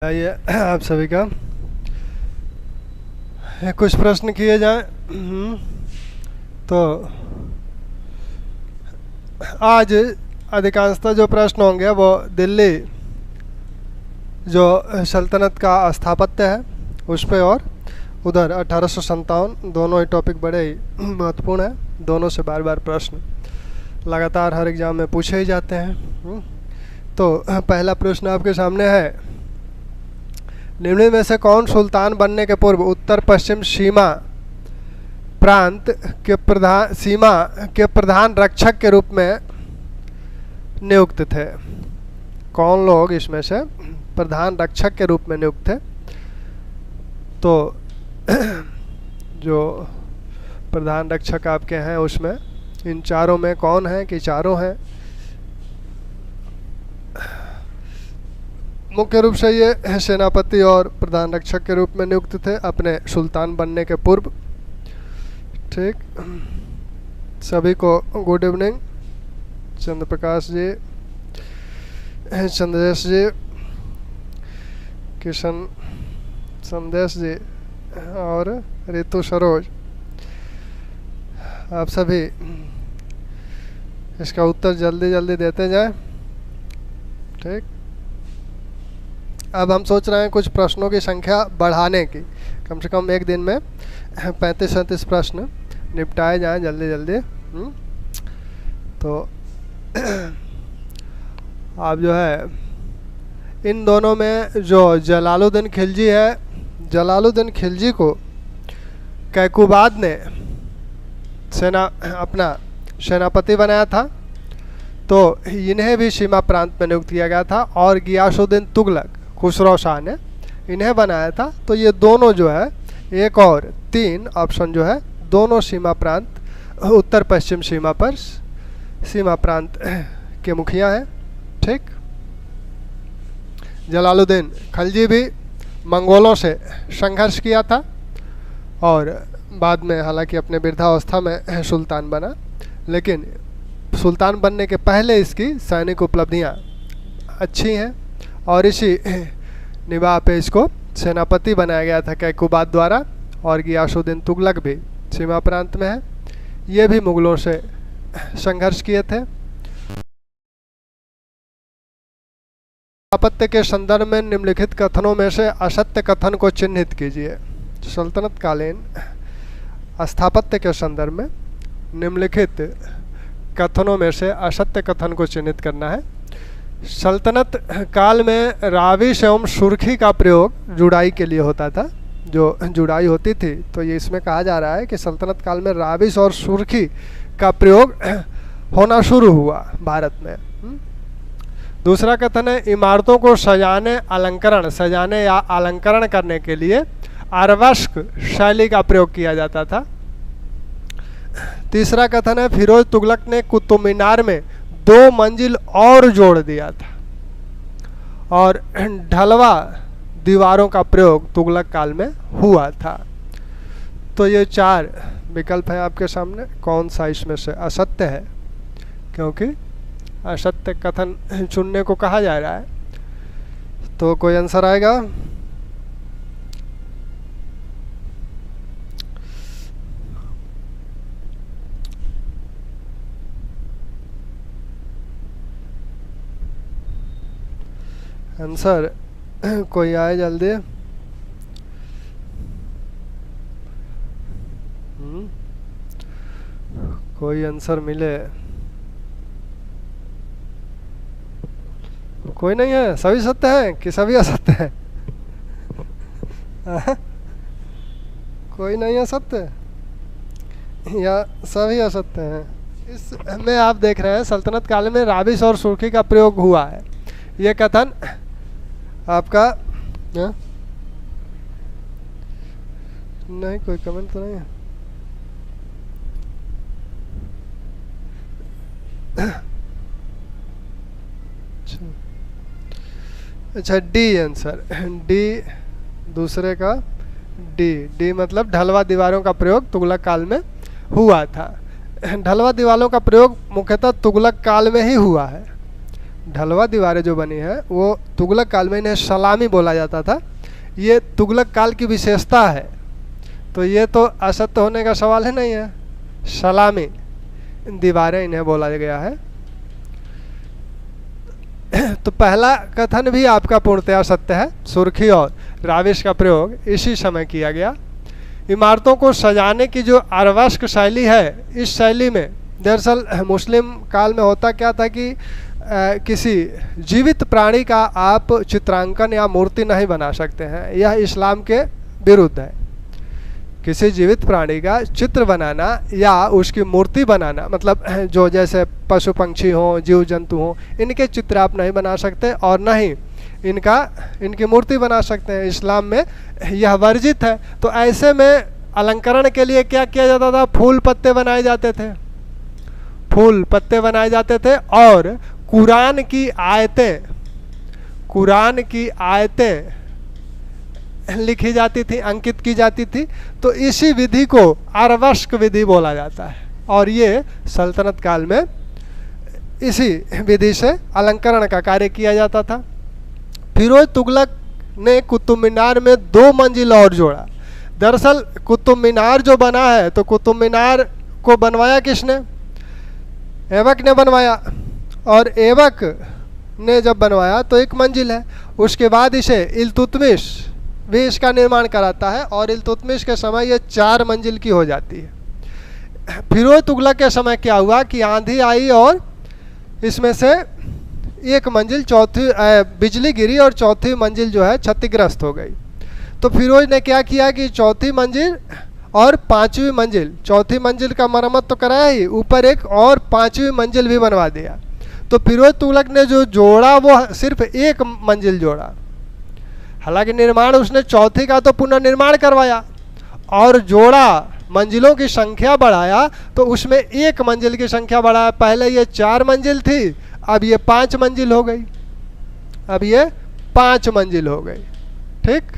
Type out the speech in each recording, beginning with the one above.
आइए आप सभी का कुछ प्रश्न किए जाएं। तो आज अधिकांशतः जो प्रश्न होंगे वो दिल्ली जो सल्तनत का स्थापत्य है उस पे और उधर 1857 दोनों ही टॉपिक बड़े ही महत्वपूर्ण हैं। दोनों से बार बार प्रश्न लगातार हर एग्ज़ाम में पूछे ही जाते हैं। तो पहला प्रश्न आपके सामने है, निम्न में से कौन सुल्तान बनने के पूर्व उत्तर पश्चिम सीमा प्रांत के प्रधान रक्षक के रूप में नियुक्त थे? कौन लोग इसमें से प्रधान रक्षक के रूप में नियुक्त थे? तो जो प्रधान रक्षक आपके हैं उसमें इन चारों में कौन है कि चारों हैं? मुख्य रूप से ये सेनापति और प्रधान रक्षक के रूप में नियुक्त थे अपने सुल्तान बनने के पूर्व। ठीक, सभी को गुड इवनिंग। चंद्र प्रकाश जी, चंद्रेश जी, किशन संदेश जी और रितु सरोज, आप सभी इसका उत्तर जल्दी जल्दी देते जाएं। ठीक, अब हम सोच रहे हैं कुछ प्रश्नों की संख्या बढ़ाने की, कम से कम एक दिन में 35-37 प्रश्न निपटाए जाएं जल्दी जल्दी। तो अब जो है इन दोनों में जो जलालुद्दीन खिलजी है, जलालुद्दीन खिलजी को कैकुबाद ने अपना सेनापति बनाया था, तो इन्हें भी सीमा प्रांत में नियुक्त किया गया था। और गियासुद्दीन तुगलक खुसरो शाह ने इन्हें बनाया था। तो ये दोनों जो है 1 और 3 ऑप्शन जो है दोनों सीमा प्रांत, उत्तर पश्चिम सीमा पर सीमा प्रांत के मुखिया हैं। ठीक, जलालुद्दीन खिलजी भी मंगोलों से संघर्ष किया था और बाद में हालांकि अपने वृद्धावस्था में सुल्तान बना, लेकिन सुल्तान बनने के पहले इसकी सैनिक उपलब्धियां अच्छी हैं और इसी निवाह पे इसको सेनापति बनाया गया था कैकुबाद द्वारा। और गियासुद्दीन तुगलक भी सीमा प्रांत में है, ये भी मुगलों से संघर्ष किए थे। स्थापत्य के संदर्भ में निम्नलिखित कथनों में से असत्य कथन को चिन्हित कीजिए। सल्तनत कालीन स्थापत्य के संदर्भ में निम्नलिखित कथनों में से असत्य कथन को चिन्हित करना है। सल्तनत काल में राविश एवं सुर्खी का प्रयोग जुड़ाई के लिए होता था, जो जुड़ाई होती थी। तो ये इसमें कहा जा रहा है कि सल्तनत काल में राविश और सुर्खी का प्रयोग होना शुरू हुआ भारत में। दूसरा कथन है, इमारतों को सजाने या अलंकरण करने के लिए अरवस्क शैली का प्रयोग किया जाता था। तीसरा कथन है, फिरोज तुगलक ने कुतुब मीनार में 2 मंजिल और जोड़ दिया था और ढलवा दीवारों का प्रयोग तुगलक काल में हुआ था। तो ये 4 विकल्प हैं आपके सामने, कौन सा इसमें से असत्य है, क्योंकि असत्य कथन चुनने को कहा जा रहा है। तो कोई आंसर आएगा? आंसर कोई आए जल्दी। कोई आंसर मिले? कोई नहीं है? सभी सत्य हैं कि सभी असत्य हैं? कोई नहीं है सत्य या सभी असत्य हैं? इसमें आप देख रहे हैं सल्तनत काल में राविश और सुर्खी का प्रयोग हुआ है। ये कथन आपका नहीं, कोई कमेंट तो नहीं है। अच्छा, डी आंसर, डी दूसरे का डी मतलब ढलवा दीवारों का प्रयोग तुगलक काल में हुआ था। ढलवा दीवारों का प्रयोग मुख्यतः तुगलक काल में ही हुआ है। ढलवा दीवारें जो बनी है वो तुगलक काल में इन्हें सलामी बोला जाता था। ये तुगलक काल की विशेषता है, तो ये तो असत्य होने का सवाल ही नहीं है। सलामी दीवारें इन्हें बोला गया है। तो पहला कथन भी आपका पूर्णतया सत्य है। सुर्खी और राविश का प्रयोग इसी समय किया गया। इमारतों को सजाने की जो अरवस्क शैली है, इस शैली में दरअसल मुस्लिम काल में होता क्या था कि किसी जीवित प्राणी का आप चित्रांकन या मूर्ति नहीं बना सकते हैं, यह इस्लाम के विरुद्ध है। किसी जीवित प्राणी का चित्र बनाना या उसकी मूर्ति बनाना, मतलब जो जैसे पशु पंक्षी हों, जीव जंतु हों, इनके चित्र आप नहीं बना सकते और न ही इनकी मूर्ति बना सकते हैं। इस्लाम में यह वर्जित है। तो ऐसे में अलंकरण के लिए क्या किया जाता था? फूल पत्ते बनाए जाते थे, फूल पत्ते बनाए जाते थे और कुरान की आयतें लिखी जाती थी, अंकित की जाती थी। तो इसी विधि को अरवस्क विधि बोला जाता है और ये सल्तनत काल में इसी विधि से अलंकरण का कार्य किया जाता था। फिरोज तुगलक ने कुतुब मीनार में 2 मंजिल और जोड़ा। दरअसल कुतुब मीनार जो बना है, तो कुतुब मीनार को बनवाया किसने? ऐबक ने बनवाया। और ऐबक ने जब बनवाया तो 1 मंजिल है। उसके बाद इसे इल्तुतमिश भी इसका निर्माण कराता है और इल्तुतमिश के समय ये 4 मंजिल की हो जाती है। फिरोज तुगलक के समय क्या हुआ कि आंधी आई और इसमें से 1 मंजिल बिजली गिरी और चौथी मंजिल जो है क्षतिग्रस्त हो गई। तो फिरोज ने क्या किया कि चौथी मंजिल और 5वीं मंजिल, चौथी मंजिल का मरम्मत तो कराया ही, ऊपर एक और 5वीं मंजिल भी बनवा दिया। तो फिरोज तुगलक ने जो जोड़ा वो सिर्फ 1 मंजिल जोड़ा। हालांकि निर्माण उसने चौथी का तो पुनर्निर्माण करवाया और जोड़ा, मंजिलों की संख्या बढ़ाया, तो उसमें 1 मंजिल की संख्या बढ़ाया। पहले ये 4 मंजिल थी, अब ये 5 मंजिल हो गई, अब ये 5 मंजिल हो गई। ठीक।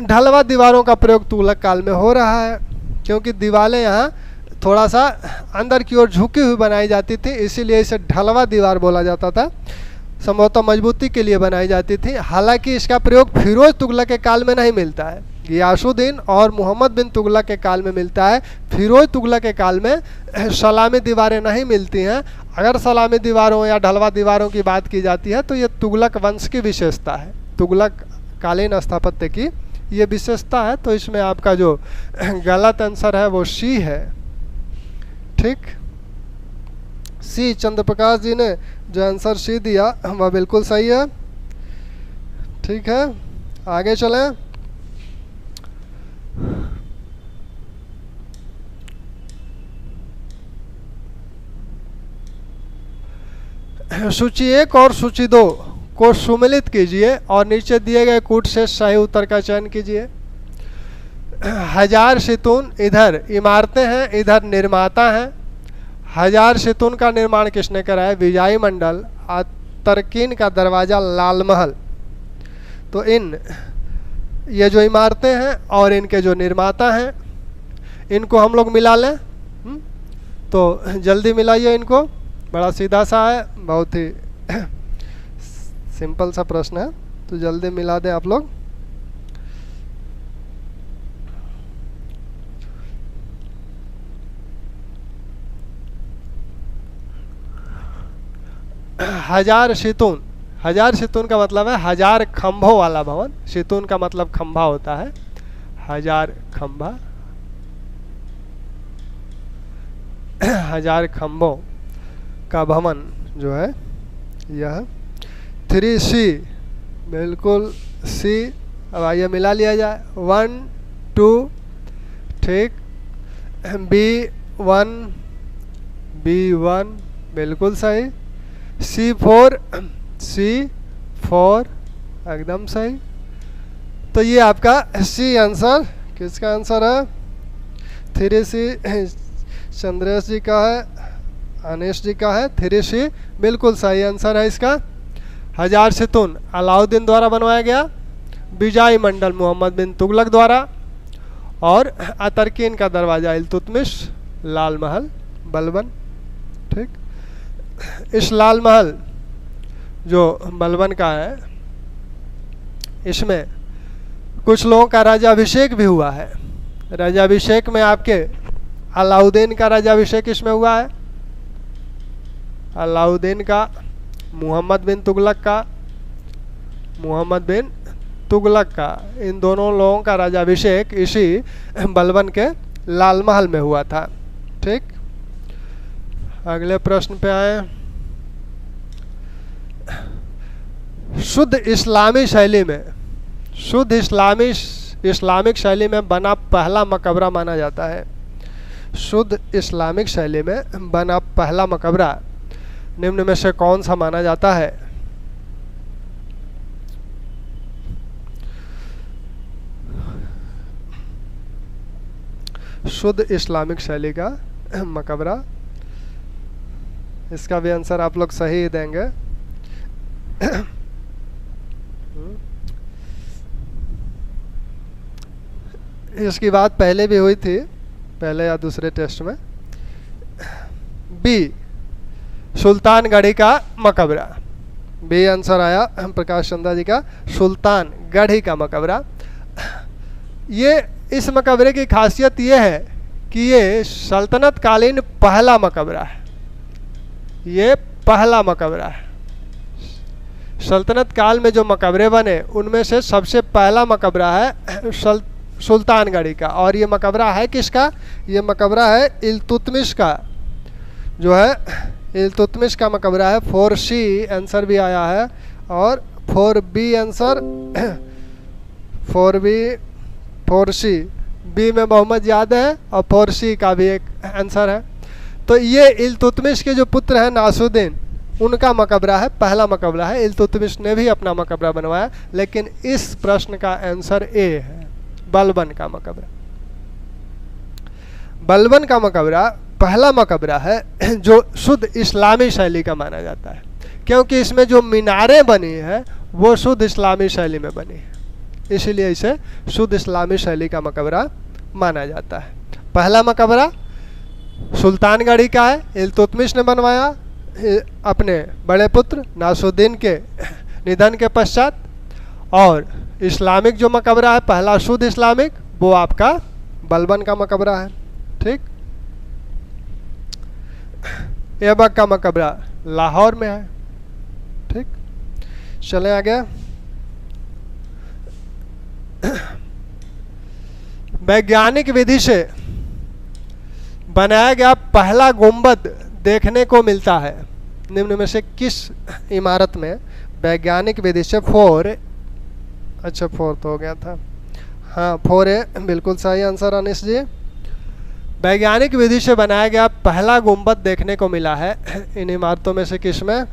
ढलवा दीवारों का प्रयोग तुगलक काल में हो रहा है, क्योंकि दीवारें यहाँ थोड़ा सा अंदर की ओर झुकी हुई बनाई जाती थी, इसीलिए इसे ढलवा दीवार बोला जाता था। संभवतः मजबूती के लिए बनाई जाती थी। हालांकि इसका प्रयोग फिरोज तुगलक के काल में नहीं मिलता है, गियासुद्दीन और मोहम्मद बिन तुगलक के काल में मिलता है। फिरोज तुगलक के काल में सलामी दीवारें नहीं मिलती हैं। अगर सलामी दीवारों या ढलवा दीवारों की बात की जाती है तो ये तुगलक वंश की विशेषता है, तुगलक कालीन स्थापत्य की ये विशेषता है। तो इसमें आपका जो गलत आंसर है वो सी है। ठीक, सी, चंद्र प्रकाश जी ने जो आंसर सी दिया वह बिल्कुल सही है। ठीक है, आगे चलें। सूची 1 और सूची 2 को सुमिलित कीजिए और नीचे दिए गए कूट से सही उत्तर का चयन कीजिए। 1000 सितून, इधर इमारतें हैं, इधर निर्माता हैं। 1000 सितून का निर्माण किसने कराया? विजयी मंडल। तरकीन का दरवाज़ा लाल महल। तो ये जो इमारतें हैं और इनके जो निर्माता हैं, इनको हम लोग मिला लें। तो जल्दी मिलाइए इनको, बड़ा सीधा सा है, बहुत ही सिंपल सा प्रश्न है, तो जल्दी मिला दें आप लोग। हजार सितून, 1000 सितून का मतलब है 1000 खंभों वाला भवन। सितून का मतलब खंभा होता है, 1000 खंभा, 1000 खंभों का भवन जो है यह 3C, बिल्कुल सी। अब आइए मिला लिया जाए। 1 2, ठीक। B1 बिल्कुल सही। C4 एकदम सही। तो ये आपका सी आंसर, किसका आंसर है? 3C चंद्रेश जी का है, अनिश जी का है। 3C बिल्कुल सही आंसर है इसका। 1000 सितून अलाउद्दीन द्वारा बनवाया गया, विजयी मंडल मोहम्मद बिन तुगलक द्वारा, और अतरकीन का दरवाज़ा इल्तुतमिश, लाल महल बलबन। ठीक। इस लाल महल जो बलबन का है, इसमें कुछ लोगों का राज्याभिषेक भी हुआ है। राज्याभिषेक में आपके अलाउद्दीन का राज्याभिषेक इसमें हुआ है, अलाउद्दीन का, मोहम्मद बिन तुगलक का, इन दोनों लोगों का राज्याभिषेक इसी बलबन के लाल महल में हुआ था। ठीक, अगले प्रश्न पे आए। शुद्ध इस्लामी शैली में, शुद्ध इस्लामिक शैली में बना पहला मकबरा माना जाता है। शुद्ध इस्लामिक शैली में बना पहला मकबरा निम्न में से कौन सा माना जाता है? शुद्ध इस्लामिक शैली का मकबरा, इसका भी आंसर आप लोग सही देंगे। इसकी बात पहले भी हुई थी, पहले या दूसरे टेस्ट में। बी, सुल्तानगढ़ी का मकबरा। बी आंसर आया प्रकाश चंद्र जी का, सुल्तानगढ़ी का मकबरा। ये इस मकबरे की खासियत ये है कि ये सल्तनत कालीन पहला मकबरा है। ये पहला मकबरा है। सल्तनत काल में जो मकबरे बने उनमें से सबसे पहला मकबरा है सुल्तानगढ़ी का। और ये मकबरा है किसका? ये मकबरा है इल्तुतमिश का, जो है इल्तुतमिश का मकबरा है। 4C आंसर भी आया है और 4B आंसर, 4C, बी में मोहम्मद याद है और 4C का भी एक आंसर है। तो ये इल्तुतमिश के जो पुत्र हैं नासुद्दीन, उनका मकबरा है, पहला मकबरा है। इल्तुतमिश ने भी अपना मकबरा बनवाया, लेकिन इस प्रश्न का आंसर ए है, बलबन का मकबरा। बलबन का मकबरा पहला मकबरा है जो शुद्ध इस्लामी शैली का माना जाता है, क्योंकि इसमें जो मीनारें बनी है वो शुद्ध इस्लामी शैली में बनी है, इसीलिए इसे शुद्ध इस्लामी शैली का मकबरा माना जाता है। पहला मकबरा सुल्तानगढ़ी का है, इल्तुतमिश ने बनवाया अपने बड़े पुत्र नासुद्दीन के निधन के पश्चात। और इस्लामिक जो मकबरा है पहला शुद्ध इस्लामिक, वो आपका बलबन का मकबरा है। ठीक, ऐबक का मकबरा लाहौर में है। ठीक, चले आगे। वैज्ञानिक विधि से बनाया गया पहला गुंबद देखने को मिलता है निम्न में से किस इमारत में? वैज्ञानिक विधि से 4, अच्छा 4 तो हो गया था, हाँ 4 है, बिल्कुल सही आंसर अनिश जी। वैज्ञानिक विधि से बनाया गया पहला गुंबद देखने को मिला है इन इमारतों में से किस में?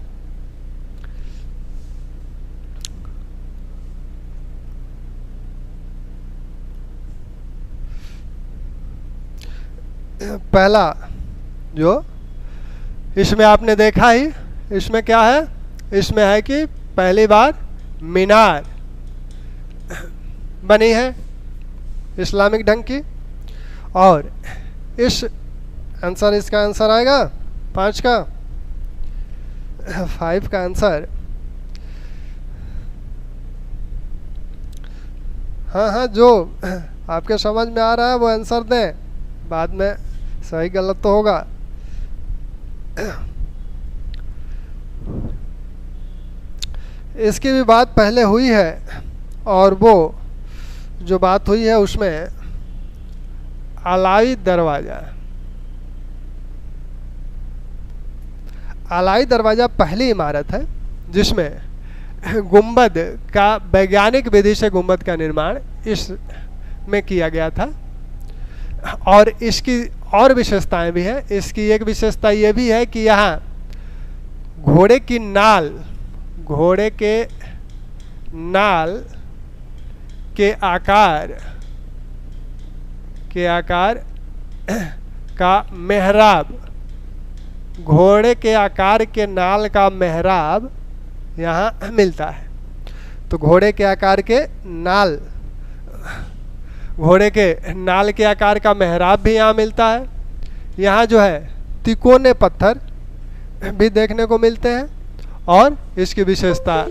पहला जो इसमें आपने देखा ही, इसमें क्या है? इसमें है कि पहली बार मीनार बनी है इस्लामिक ढंग की। और इस आंसर, इसका आंसर आएगा 5 का, 5 का आंसर, हाँ जो आपके समझ में आ रहा है वो आंसर दें, बाद में सही गलत तो होगा। इसकी भी बात पहले हुई है, और वो जो बात हुई है उसमें अलाई दरवाज़ा, अलाई दरवाज़ा पहली इमारत है जिसमें गुंबद का वैज्ञानिक विधि से गुंबद का निर्माण इस में किया गया था। और इसकी और विशेषताएं भी हैं। इसकी एक विशेषता ये भी है कि यहाँ घोड़े की नाल, घोड़े के नाल के आकार का मेहराब, घोड़े के आकार के नाल का मेहराब यहाँ मिलता है। तो घोड़े के आकार के नाल, घोड़े के नाल के आकार का मेहराब भी यहाँ मिलता है। यहाँ जो है तिकोने पत्थर भी देखने को मिलते हैं। और इसकी विशेषता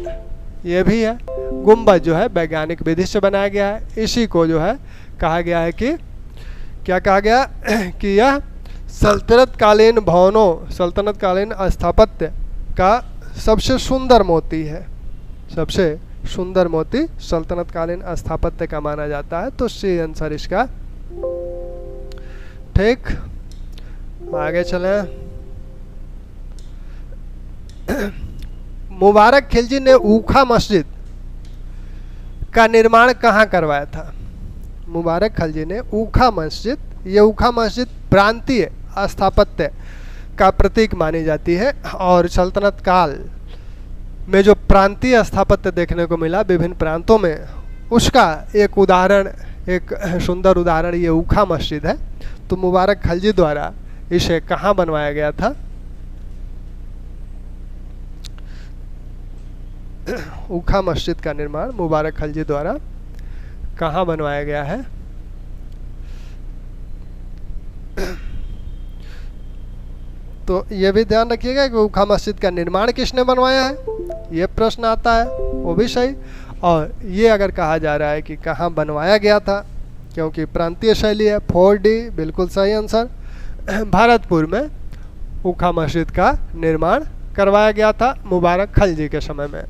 ये भी है, गुंबद जो है वैज्ञानिक विधि से बनाया गया है। इसी को जो है कहा गया है कि क्या कहा गया कि यह सल्तनत कालीन भवनों, सल्तनत कालीन स्थापत्य का सबसे सुंदर मोती है। सबसे सुंदर मोती सल्तनत कालीन स्थापत्य का माना जाता है। तो सी आंसर इसका। ठीक, आगे चलें। मुबारक खिलजी ने ऊखा मस्जिद का निर्माण कहाँ करवाया था? मुबारक खिलजी ने ऊखा मस्जिद, ये ऊखा मस्जिद प्रांतीय स्थापत्य का प्रतीक मानी जाती है। और सल्तनत काल में जो प्रांतीय स्थापत्य देखने को मिला विभिन्न प्रांतों में, उसका एक उदाहरण, एक सुंदर उदाहरण ये ऊखा मस्जिद है। तो मुबारक खिलजी द्वारा इसे कहाँ बनवाया गया था? ऊखा मस्जिद का निर्माण मुबारक खिलजी द्वारा कहाँ बनवाया गया है? तो ये भी ध्यान रखिएगा कि ऊखा मस्जिद का निर्माण किसने बनवाया है, ये प्रश्न आता है, वो भी सही। और ये अगर कहा जा रहा है कि कहाँ बनवाया गया था, क्योंकि प्रांतीय शैली है, 4D बिल्कुल सही आंसर। भरतपुर में ऊखा मस्जिद का निर्माण करवाया गया था मुबारक खिलजी के समय में।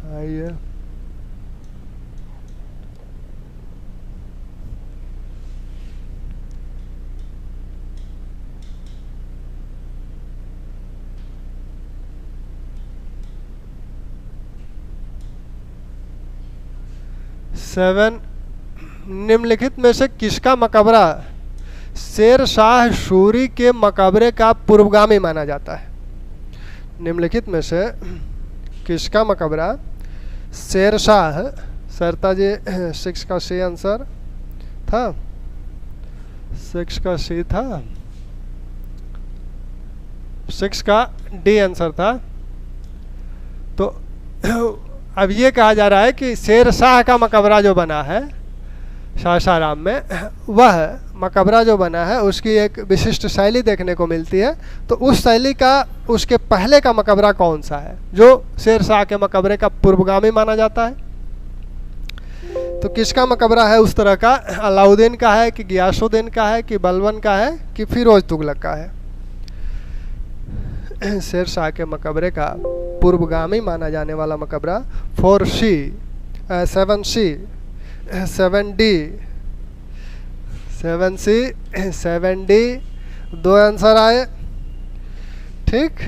आइए, सेवन, निम्नलिखित में से किसका मकबरा शेर शाह सूरी के मकबरे का पूर्वगामी माना जाता है? निम्नलिखित में से किसका मकबरा शेर शाह, सरता जी 6 का सी आंसर था, 6 का सी था, 6 का डी आंसर था। तो अब ये कहा जा रहा है कि शेर शाह का मकबरा जो बना है सासाराम में, वह मकबरा जो बना है उसकी एक विशिष्ट शैली देखने को मिलती है। तो उस शैली का, उसके पहले का मकबरा कौन सा है जो शेर शाह के मकबरे का पूर्वगामी माना जाता है? तो किसका मकबरा है उस तरह का? अलाउद्दीन का है कि गियासुद्दीन का है कि बलबन का है कि फिरोज तुगलक का है? शेर शाह के मकबरे का पूर्वगामी माना जाने वाला मकबरा 4C, 7C, 7D, 7C, 7D, 2 answer आए। ठीक,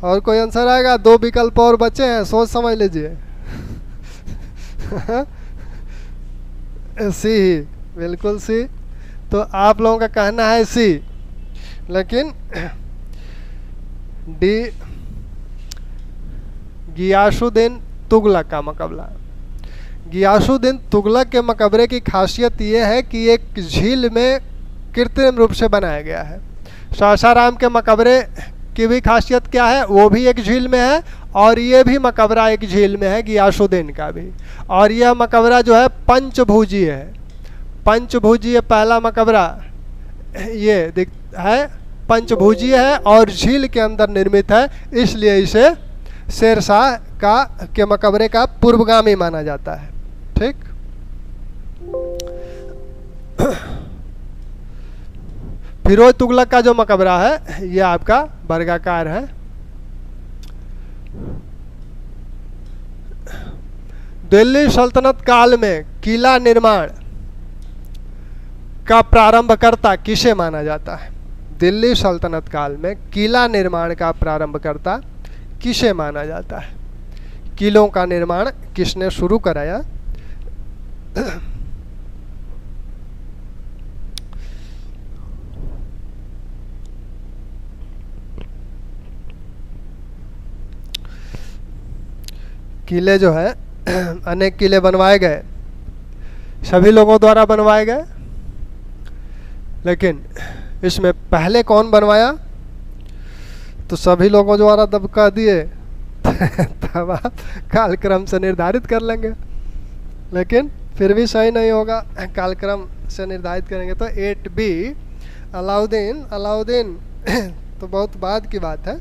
और कोई आंसर आएगा? 2 विकल्प और बचे हैं, सोच समझ लीजिए। सी, बिल्कुल सी। तो आप लोगों का कहना है सी, लेकिन डी गियासुद्दीन तुगलक का मकबरा। गियासुद्दीन तुगलक के मकबरे की खासियत ये है कि एक झील में कृत्रिम रूप से बनाया गया है। सासाराम के मकबरे की भी खासियत क्या है? वो भी एक झील में है और ये भी मकबरा एक झील में है, गियासुद्दीन का भी। और यह मकबरा जो है पंचभुजीय है। पंचभुजीय पहला मकबरा ये है, पंचभुजीय है और झील के अंदर निर्मित है, इसलिए इसे शेर शाह का के मकबरे का पूर्वगामी माना जाता है। ठीक, फिरोज तुगलक का जो मकबरा है यह आपका वर्गाकार है। दिल्ली सल्तनत काल में किला निर्माण का प्रारंभकर्ता किसे माना जाता है? दिल्ली सल्तनत काल में किला निर्माण का प्रारंभकर्ता किसे माना जाता है? किलों का निर्माण किसने शुरू कराया? किले जो है, अनेक किले बनवाए गए, सभी लोगों द्वारा बनवाए गए, लेकिन इसमें पहले कौन बनवाया? तो सभी लोगों द्वारा दबका दिए। तब आप कालक्रम से निर्धारित कर लेंगे, लेकिन फिर भी सही नहीं होगा। कालक्रम से निर्धारित करेंगे तो 8B अलाउद्दीन अलाउद्दीन तो बहुत बाद की बात है।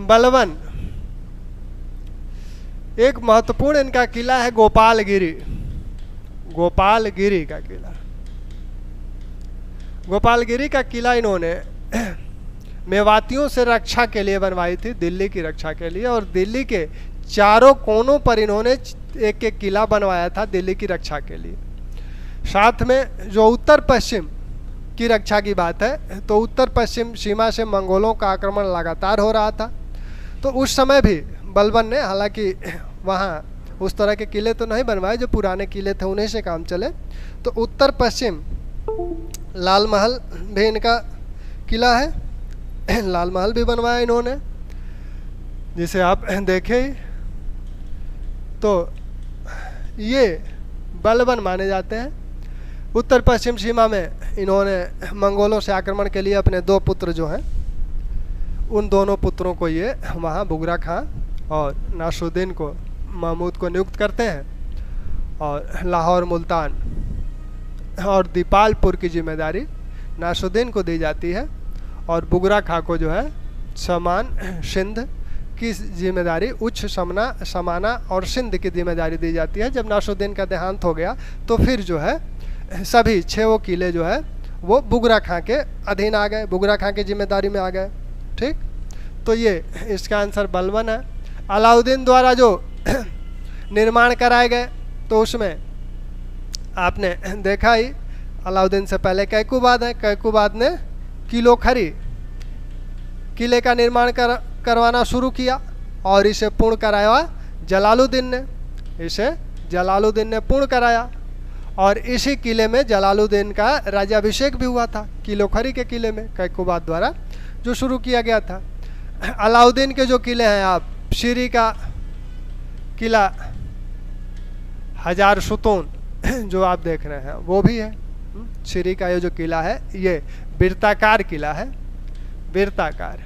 बलवन, एक महत्वपूर्ण इनका किला है गोपालगिरी, गोपालगिरी का किला। गोपालगिरी का किला इन्होंने मेवातियों से रक्षा के लिए बनवाई थी, दिल्ली की रक्षा के लिए, और दिल्ली के चारों कोनों पर इन्होंने एक एक किला बनवाया था दिल्ली की रक्षा के लिए। साथ में जो उत्तर पश्चिम की रक्षा की बात है, तो उत्तर पश्चिम सीमा से मंगोलों का आक्रमण लगातार हो रहा था। तो उस समय भी बलबन ने, हालांकि वहाँ उस तरह के किले तो नहीं बनवाए, जो पुराने किले थे उन्हीं से काम चले। तो उत्तर पश्चिम लाल महल भी इनका किला है, लाल महल भी बनवाया इन्होंने, जिसे आप देखें। तो ये बलबन माने जाते हैं। उत्तर पश्चिम सीमा में इन्होंने मंगोलों से आक्रमण के लिए अपने दो पुत्र जो हैं, उन दोनों पुत्रों को ये वहाँ बुगरा खां और नासरुद्दीन को, महमूद को नियुक्त करते हैं, और लाहौर, मुल्तान और दीपालपुर की जिम्मेदारी नासरुद्दीन को दी जाती है, और बुगरा खां को जो है समान सिंध की जिम्मेदारी, उच्च समाना और सिंध की जिम्मेदारी दी जाती है। जब नासरुद्दीन का देहांत हो गया तो फिर जो है सभी 6 किले जो है वो बुगरा खां के अधीन आ गए, बुगरा खां की जिम्मेदारी में आ गए। ठीक, तो ये इसका आंसर बलबन है। अलाउद्दीन द्वारा जो निर्माण कराए गए, तो उसमें आपने देखा ही, अलाउद्दीन से पहले कैकुबाद है, कैकुबाद ने किलोखरी किले का निर्माण करवाना शुरू किया, और इसे पूर्ण कराया जलालुद्दीन ने, इसे जलालुद्दीन ने पूर्ण कराया। और इसी किले में जलालुद्दीन का राज्याभिषेक भी हुआ था, किलोखरी के किले में, कैकुबाद द्वारा जो शुरू किया गया था। अलाउद्दीन के जो किले हैं, आप शीरी का किला हजार सुतून जो आप देख रहे हैं वो भी है। शीरी का ये जो किला है ये वृत्ताकार किला है, वृत्ताकार।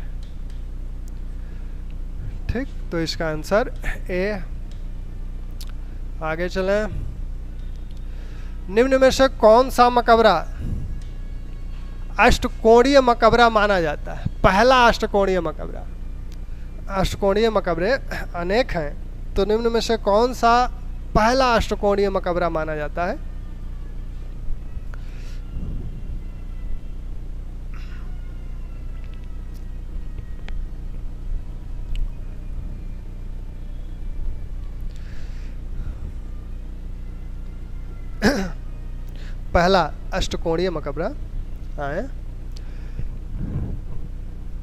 ठीक, तो इसका आंसर ए। आगे चलें। निम्न में से कौन सा मकबरा अष्टकोणीय मकबरा माना जाता है? पहला अष्टकोणीय मकबरा। अष्टकोणीय मकबरे अनेक हैं, तो निम्न में से कौन सा पहला अष्टकोणीय मकबरा माना जाता है? पहला अष्टकोणीय मकबरा आए,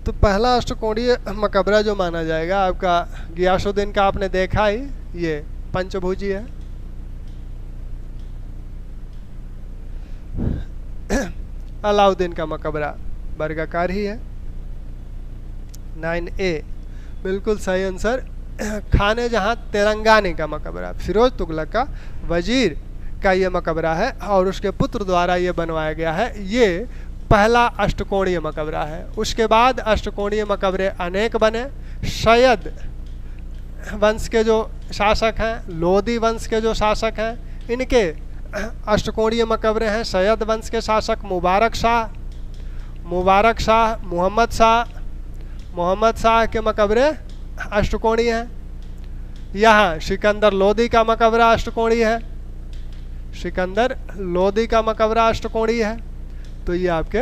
तो पहला अष्टकोणीय मकबरा जो माना जाएगा आपका गियासुद्दीन का, आपने देखा ही, ये पंचभुजी है। अलाउद्दीन का मकबरा वर्गाकार ही है। 9A बिल्कुल सही आंसर। खाने जहां तेलंगानी का मकबरा, फिरोज तुगलक का वजीर का ये मकबरा है, और उसके पुत्र द्वारा ये बनवाया गया है। ये पहला अष्टकोणीय मकबरा है। उसके बाद अष्टकोणीय मकबरे अनेक बने। सैयद वंश के जो शासक हैं, लोदी वंश के जो शासक हैं, इनके अष्टकोणीय मकबरे हैं। सैयद वंश के शासक मुबारक शाह, मोहम्मद शाह के मकबरे अष्टकोणीय हैं। यहाँ सिकंदर लोदी का मकबरा अष्टकोणीय है, सिकंदर लोदी का मकबरा अष्टकोणीय है। तो ये आपके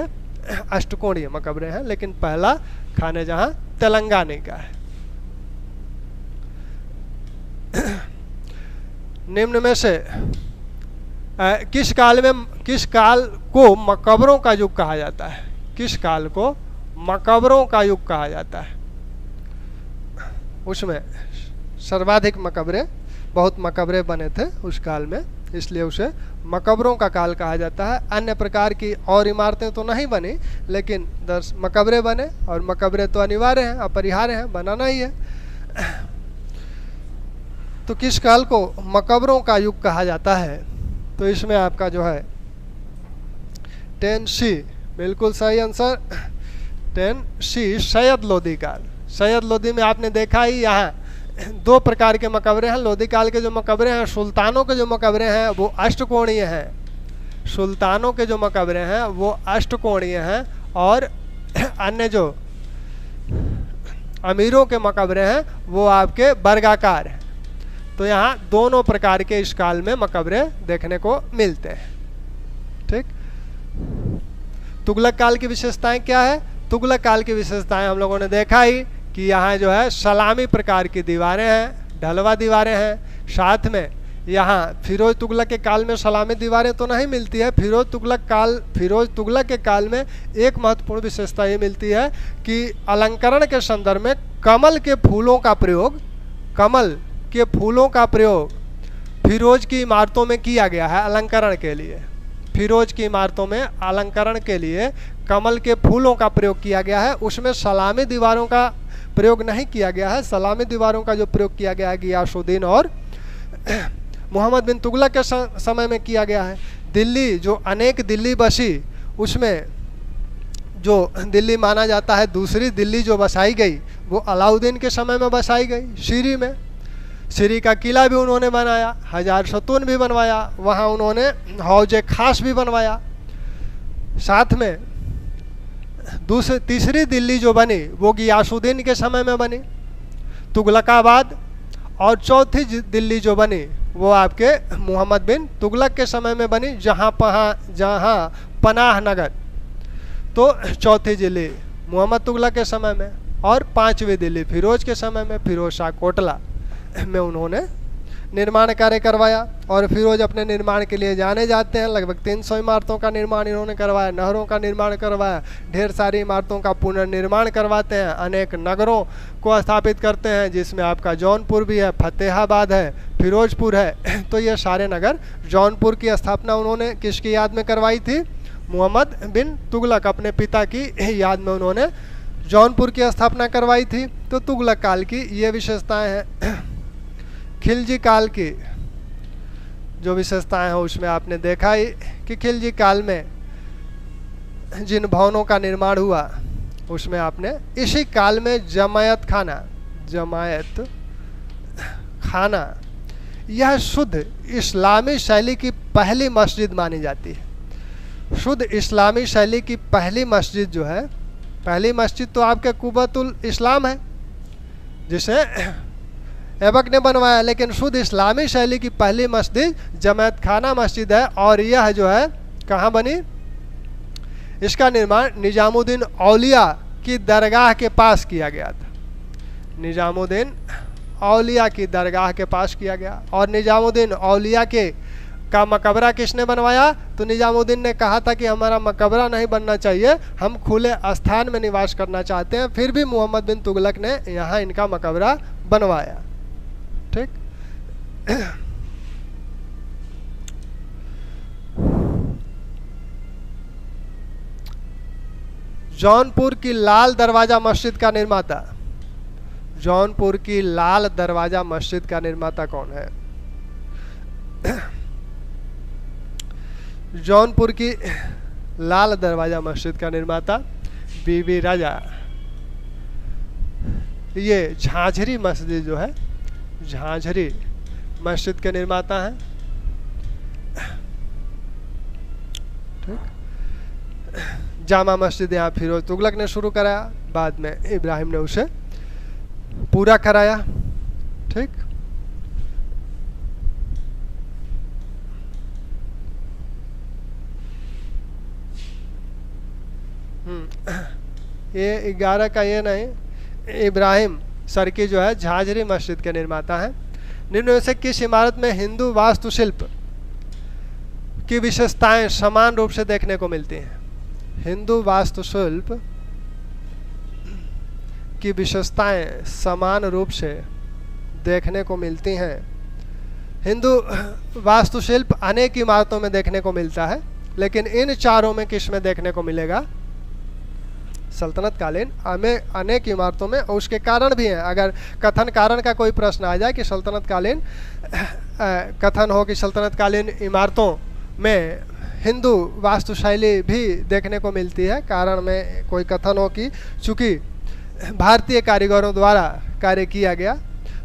अष्टकोणीय मकबरे हैं, लेकिन पहला खाने जहां तेलंगानी का है। निम्न में से किस काल को मकबरों का युग कहा जाता है? किस काल को मकबरों का युग कहा जाता है? उसमें सर्वाधिक मकबरे, बहुत मकबरे बने थे उस काल में, इसलिए उसे मकबरों का काल कहा जाता है। अन्य प्रकार की और इमारतें तो नहीं बनी, लेकिन 10 मकबरे बने, और मकबरे तो अनिवार्य हैं, अपरिहार्य हैं, बनाना ही है। तो किस काल को मकबरों का युग कहा जाता है? तो इसमें आपका जो है 10C बिल्कुल सही आंसर। 10C सैयद लोदी काल। सैयद लोदी में आपने देखा ही, यहाँ 2 प्रकार के मकबरे हैं। लोदी काल के जो मकबरे हैं, सुल्तानों के जो मकबरे हैं वो अष्टकोणीय हैं, सुल्तानों के जो मकबरे हैं वो अष्टकोणीय हैं और अन्य जो अमीरों के मकबरे हैं वो आपके वर्गाकार हैं। तो यहाँ दोनों प्रकार के इस काल में मकबरे देखने को मिलते हैं। ठीक, तुगलक काल की विशेषताएं क्या है? तुगलक काल की विशेषताएं हम लोगों ने देखा ही कि यहाँ जो है सलामी प्रकार की दीवारें हैं, ढलवा दीवारें हैं। साथ में यहाँ फिरोज तुगलक के काल में सलामी दीवारें तो नहीं मिलती है। फिरोज तुगलक के काल में एक महत्वपूर्ण विशेषता ये मिलती है कि अलंकरण के संदर्भ में कमल के फूलों का प्रयोग फिरोज की इमारतों में किया गया है अलंकरण के लिए। फिरोज की इमारतों में अलंकरण के लिए कमल के फूलों का प्रयोग किया गया है। उसमें सलामी दीवारों का प्रयोग नहीं किया गया है। सलामी दीवारों का जो प्रयोग किया गया है गियासुद्दीन और मोहम्मद बिन तुगलक के समय में किया गया है। दिल्ली जो अनेक दिल्ली बसी, उसमें जो दिल्ली माना जाता है दूसरी दिल्ली जो बसाई गई वो अलाउद्दीन के समय में बसाई गई। सीरी में, सीरी का किला भी उन्होंने बनाया, हजार सतून भी बनवाया, वहाँ उन्होंने हौज खास भी बनवाया। साथ में तीसरी दिल्ली जो बनी वो गियासुद्दीन के समय में बनी, तुगलकाबाद। और चौथी दिल्ली जो बनी वो आपके मोहम्मद बिन तुगलक के समय में बनी, जहाँ पनाह नगर। तो चौथी दिल्ली मोहम्मद तुगलक के समय में, और पांचवी दिल्ली फिरोज के समय में, फिरोज शाह कोटला में उन्होंने निर्माण कार्य करवाया। और फिरोज अपने निर्माण के लिए जाने जाते हैं। लगभग 300 इमारतों का निर्माण इन्होंने करवाया, नहरों का निर्माण करवाया, ढेर सारी इमारतों का पुनर्निर्माण करवाते हैं, अनेक नगरों को स्थापित करते हैं, जिसमें आपका जौनपुर भी है, फतेहाबाद है, फिरोजपुर है। तो ये सारे नगर, जौनपुर की स्थापना उन्होंने किसकी याद में करवाई थी? मोहम्मद बिन तुगलक, अपने पिता की याद में उन्होंने जौनपुर की स्थापना करवाई थी। तो तुगलक काल की ये विशेषताएं हैं। खिलजी काल की जो विशेषताएं हैं उसमें आपने देखा ही कि खिलजी काल में जिन भवनों का निर्माण हुआ उसमें आपने इसी काल में जमायत खाना यह शुद्ध इस्लामी शैली की पहली मस्जिद मानी जाती है। शुद्ध इस्लामी शैली की पहली मस्जिद जो है, पहली मस्जिद तो आपके कुबतुल इस्लाम है जिसे ऐबक ने बनवाया, लेकिन शुद्ध इस्लामी शैली की पहली मस्जिद जमायत खाना मस्जिद है। और यह जो है कहाँ बनी? इसका निर्माण निजामुद्दीन औलिया की दरगाह के पास किया गया था। निजामुद्दीन औलिया की दरगाह के पास किया गया। और निजामुद्दीन औलिया का मकबरा किसने बनवाया? तो निजामुद्दीन ने कहा था कि हमारा मकबरा नहीं बनना चाहिए, हम खुले स्थान में निवास करना चाहते हैं। फिर भी मोहम्मद बिन तुगलक ने यहाँ इनका मकबरा बनवाया। ठीक, जौनपुर की लाल दरवाजा मस्जिद का निर्माता, जौनपुर की लाल दरवाजा मस्जिद का निर्माता कौन है? जौनपुर की लाल दरवाजा मस्जिद का निर्माता बीबी राजा। ये झांझरी मस्जिद जो है, झांझरी मस्जिद के निर्माता हैं। ठीक, जामा मस्जिद यहाँ फिरोज तुगलक ने शुरू कराया, बाद में इब्राहिम ने उसे पूरा कराया। ठीक, ये 11 का ये नहीं, इब्राहिम सरकी जो है झांझरी मस्जिद के निर्माता हैं। निम्न में से किस इमारत में हिंदू वास्तुशिल्प की विशेषताएं समान रूप से देखने को मिलती हैं? हिंदू वास्तुशिल्प की विशेषताएं समान रूप से देखने को मिलती हैं। हिंदू वास्तुशिल्प अनेक इमारतों में देखने को मिलता है, लेकिन इन चारों में किस में देखने को मिलेगा? सल्तनत कालीन अनेक इमारतों में। और उसके कारण भी हैं। अगर कथन कारण का कोई प्रश्न आ जाए कि सल्तनत कालीन कथन हो कि सल्तनत कालीन इमारतों में हिंदू वास्तुशैली भी देखने को मिलती है, कारण में कोई कथन हो कि चूँकि भारतीय कारीगरों द्वारा कार्य किया गया,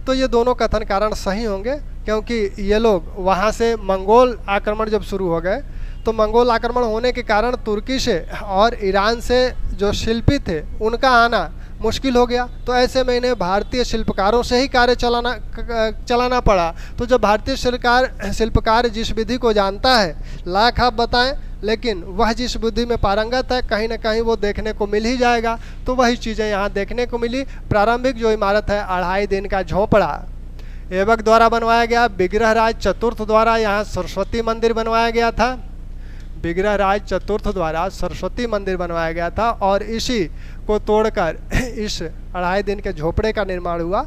तो ये दोनों कथन कारण सही होंगे। क्योंकि ये लोग वहाँ से मंगोल आक्रमण जब शुरू हो गए तो मंगोल आक्रमण होने के कारण तुर्की से और ईरान से जो शिल्पी थे उनका आना मुश्किल हो गया। तो ऐसे में इन्हें भारतीय शिल्पकारों से ही कार्य चलाना पड़ा। तो जब भारतीय शिल्पकार जिस विधि को जानता है, लाख आप बताएं, लेकिन वह जिस बुद्धि में पारंगत है कहीं ना कहीं वो देखने को मिल ही जाएगा। तो वही चीज़ें यहाँ देखने को मिली। प्रारंभिक जो इमारत है 2.5 दिन का झोपड़ा ऐबक द्वारा बनवाया गया। विग्रहराज चतुर्थ द्वारा यहाँ सरस्वती मंदिर बनवाया गया था। विग्रहराज चतुर्थ द्वारा सरस्वती मंदिर बनवाया गया था और इसी को तोड़कर इस 2.5 दिन के झोपड़े का निर्माण हुआ।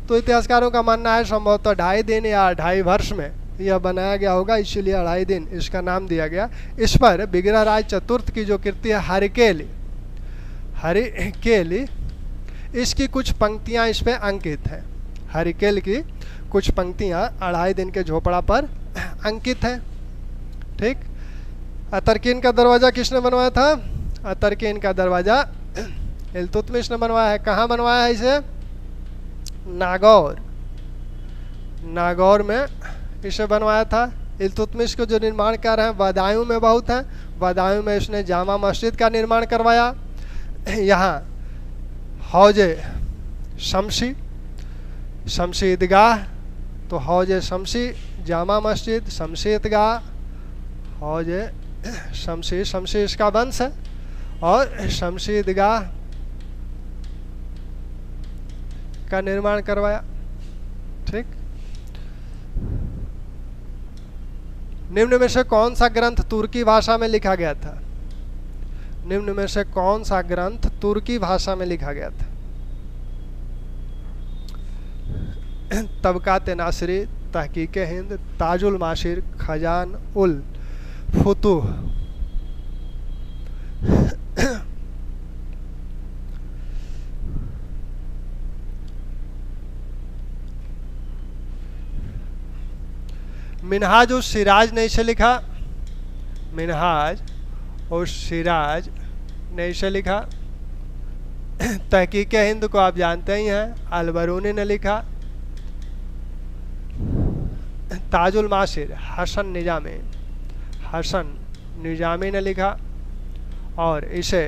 तो इतिहासकारों का मानना है संभवतः 2.5 दिन या 2.5 वर्ष में यह बनाया गया होगा, इसीलिए 2.5 दिन इसका नाम दिया गया। इस पर विग्रहराज चतुर्थ की जो कृति है हरिकेली, इसकी कुछ पंक्तियाँ इस पर अंकित हैं। हरिकेल की कुछ पंक्तियाँ 2.5 दिन के झोपड़ा पर अंकित हैं। ठीक। अतरकीन का दरवाज़ा किसने बनवाया था? अतरकीन का दरवाज़ा इल्तुतमिश ने बनवाया है। कहाँ बनवाया है इसे? नागौर में इसे बनवाया था। इल्तुतमिश को जो निर्माण कर रहे हैं बदायूं में बहुत हैं। बदायूं में इसने जामा मस्जिद का निर्माण करवाया। यहाँ हौजे शमशी ईदगाह, तो हौजे शमशी, जामा मस्जिद, शमशी ईदगाह, हौजे शमशी इसका वंश है, और शमशी ईदगाह का निर्माण करवाया। ठीक। निम्न में से कौन सा ग्रंथ तुर्की भाषा में लिखा गया था? निम्न में से कौन सा ग्रंथ तुर्की भाषा में लिखा गया था? तबकात नासिरी, तहकीक हिंद, ताजुल माशिर, खजान उल फुतूह। मिनहाज उस सिराज ने इसे लिखा। मिनहाज और सिराज ने इसे लिखा। तहकीक हिंद को आप जानते ही हैं, अलबरूनी ने लिखा। ताजुल माशिर हसन निजामी ने लिखा और इसे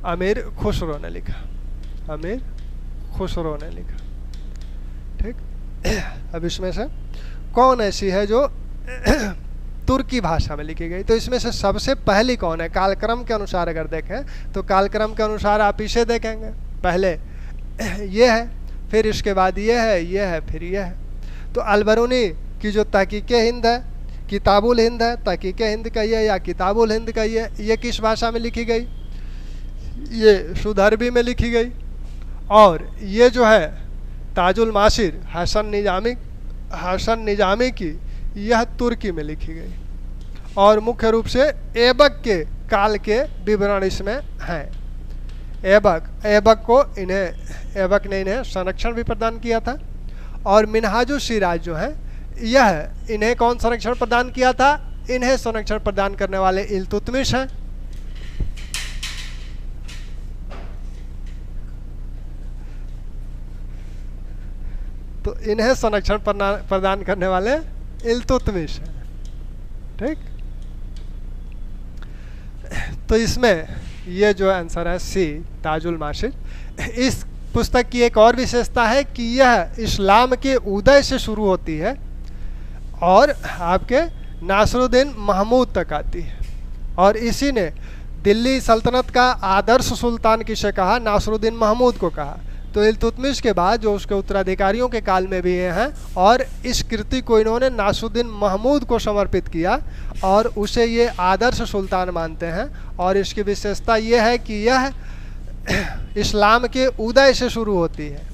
अमीर खुसरो ने लिखा। ठीक। अब इसमें से कौन ऐसी है जो तुर्की भाषा में लिखी गई? तो इसमें से सबसे पहली कौन है? कालक्रम के अनुसार अगर देखें तो कालक्रम के अनुसार आप इसे देखेंगे, पहले ये है, फिर इसके बाद ये है, फिर ये है। तो अलबरूनी की जो तहकीक हिंद है, किताबुल हिंद है, तहकीक हिंद का ये या किताबुल हिंद का ये किस भाषा में लिखी गई? ये शुद्ध अरबी में लिखी गई। और ये जो है ताजुल माशिर हसन निजामी की, यह तुर्की में लिखी गई। और मुख्य रूप से ऐबक के काल के विवरण इसमें हैं। ऐबक ने इन्हें संरक्षण भी प्रदान किया था। और मिनहाजुल सिराज जो है, यह इन्हें कौन संरक्षण प्रदान किया था? इन्हें संरक्षण प्रदान करने वाले इल्तुतमिश हैं। तो इन्हें संरक्षण प्रदान करने वाले इल्तुतमिश हैं। ठीक। तो इसमें ये जो आंसर है सी, ताजुल माशिर। इस पुस्तक की एक और विशेषता है कि यह इस्लाम के उदय से शुरू होती है और आपके नासरुद्दीन महमूद तक आती है। और इसी ने दिल्ली सल्तनत का आदर्श सुल्तान किसे कहा? नासरुद्दीन महमूद को कहा। तो इल्तुतमिश के बाद जो उसके उत्तराधिकारियों के काल में भी ये हैं, और इस कृति को इन्होंने नासरुद्दीन महमूद को समर्पित किया और उसे ये आदर्श सुल्तान मानते हैं। और इसकी विशेषता ये है कि यह इस्लाम के उदय से शुरू होती है।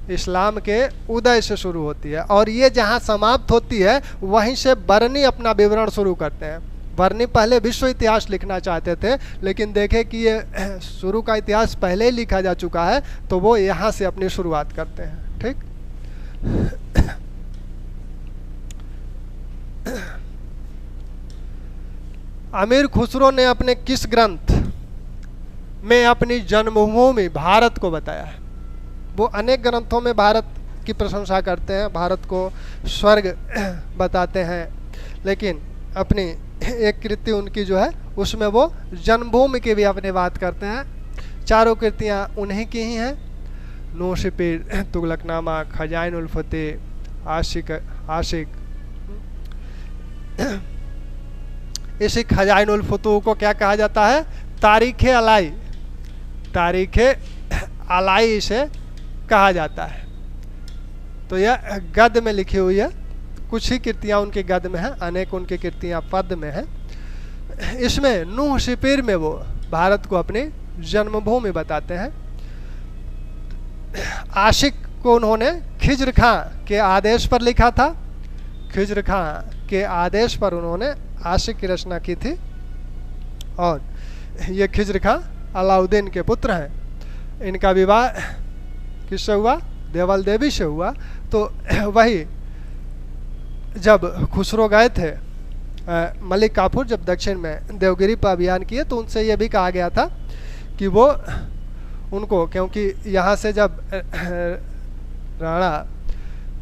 इस्लाम के उदय से शुरू होती है और ये जहाँ समाप्त होती है वहीं से बरनी अपना विवरण शुरू करते हैं। बरनी पहले विश्व इतिहास लिखना चाहते थे, लेकिन देखे कि ये शुरू का इतिहास पहले ही लिखा जा चुका है, तो वो यहाँ से अपनी शुरुआत करते हैं। ठीक। अमीर खुसरो ने अपने किस ग्रंथ में अपनी जन्मभूमि भारत को बताया है? वो अनेक ग्रंथों में भारत की प्रशंसा करते हैं, भारत को स्वर्ग बताते हैं, लेकिन अपनी एक कृति उनकी जो है उसमें वो जन्मभूमि की भी अपनी बात करते हैं। चारों कृतियाँ उन्हीं की ही हैं। नूह शिपीर, तुगलकनामा, खजाइन उल फतेह, आशिक। इसी खजाइन उल फतूह को क्या कहा जाता है? तारीख अलाई। तारीख अलाई इसे कहा जाता है। तो यह गद्य में लिखी हुई है। कुछ ही कृतियाँ उनके गद्य में हैं, अनेक उनकी कृतियाँ पद्य में हैं। इसमें नूह शिपीर में वो भारत को अपनी जन्मभूमि बताते हैं। आशिक को उन्होंने खिज्र खां के आदेश पर लिखा था। खिज्र खां के आदेश पर उन्होंने आशिक की रचना की थी। और ये खिज्र खां अलाउद्दीन के पुत्र हैं। इनका विवाह किससे हुआ? देवल देवी से हुआ। तो वही जब खुसरो गए थे मलिक काफूर, जब दक्षिण में देवगिरी पर अभियान किए, तो उनसे ये भी कहा गया था कि वो उनको, क्योंकि यहाँ से जब राणा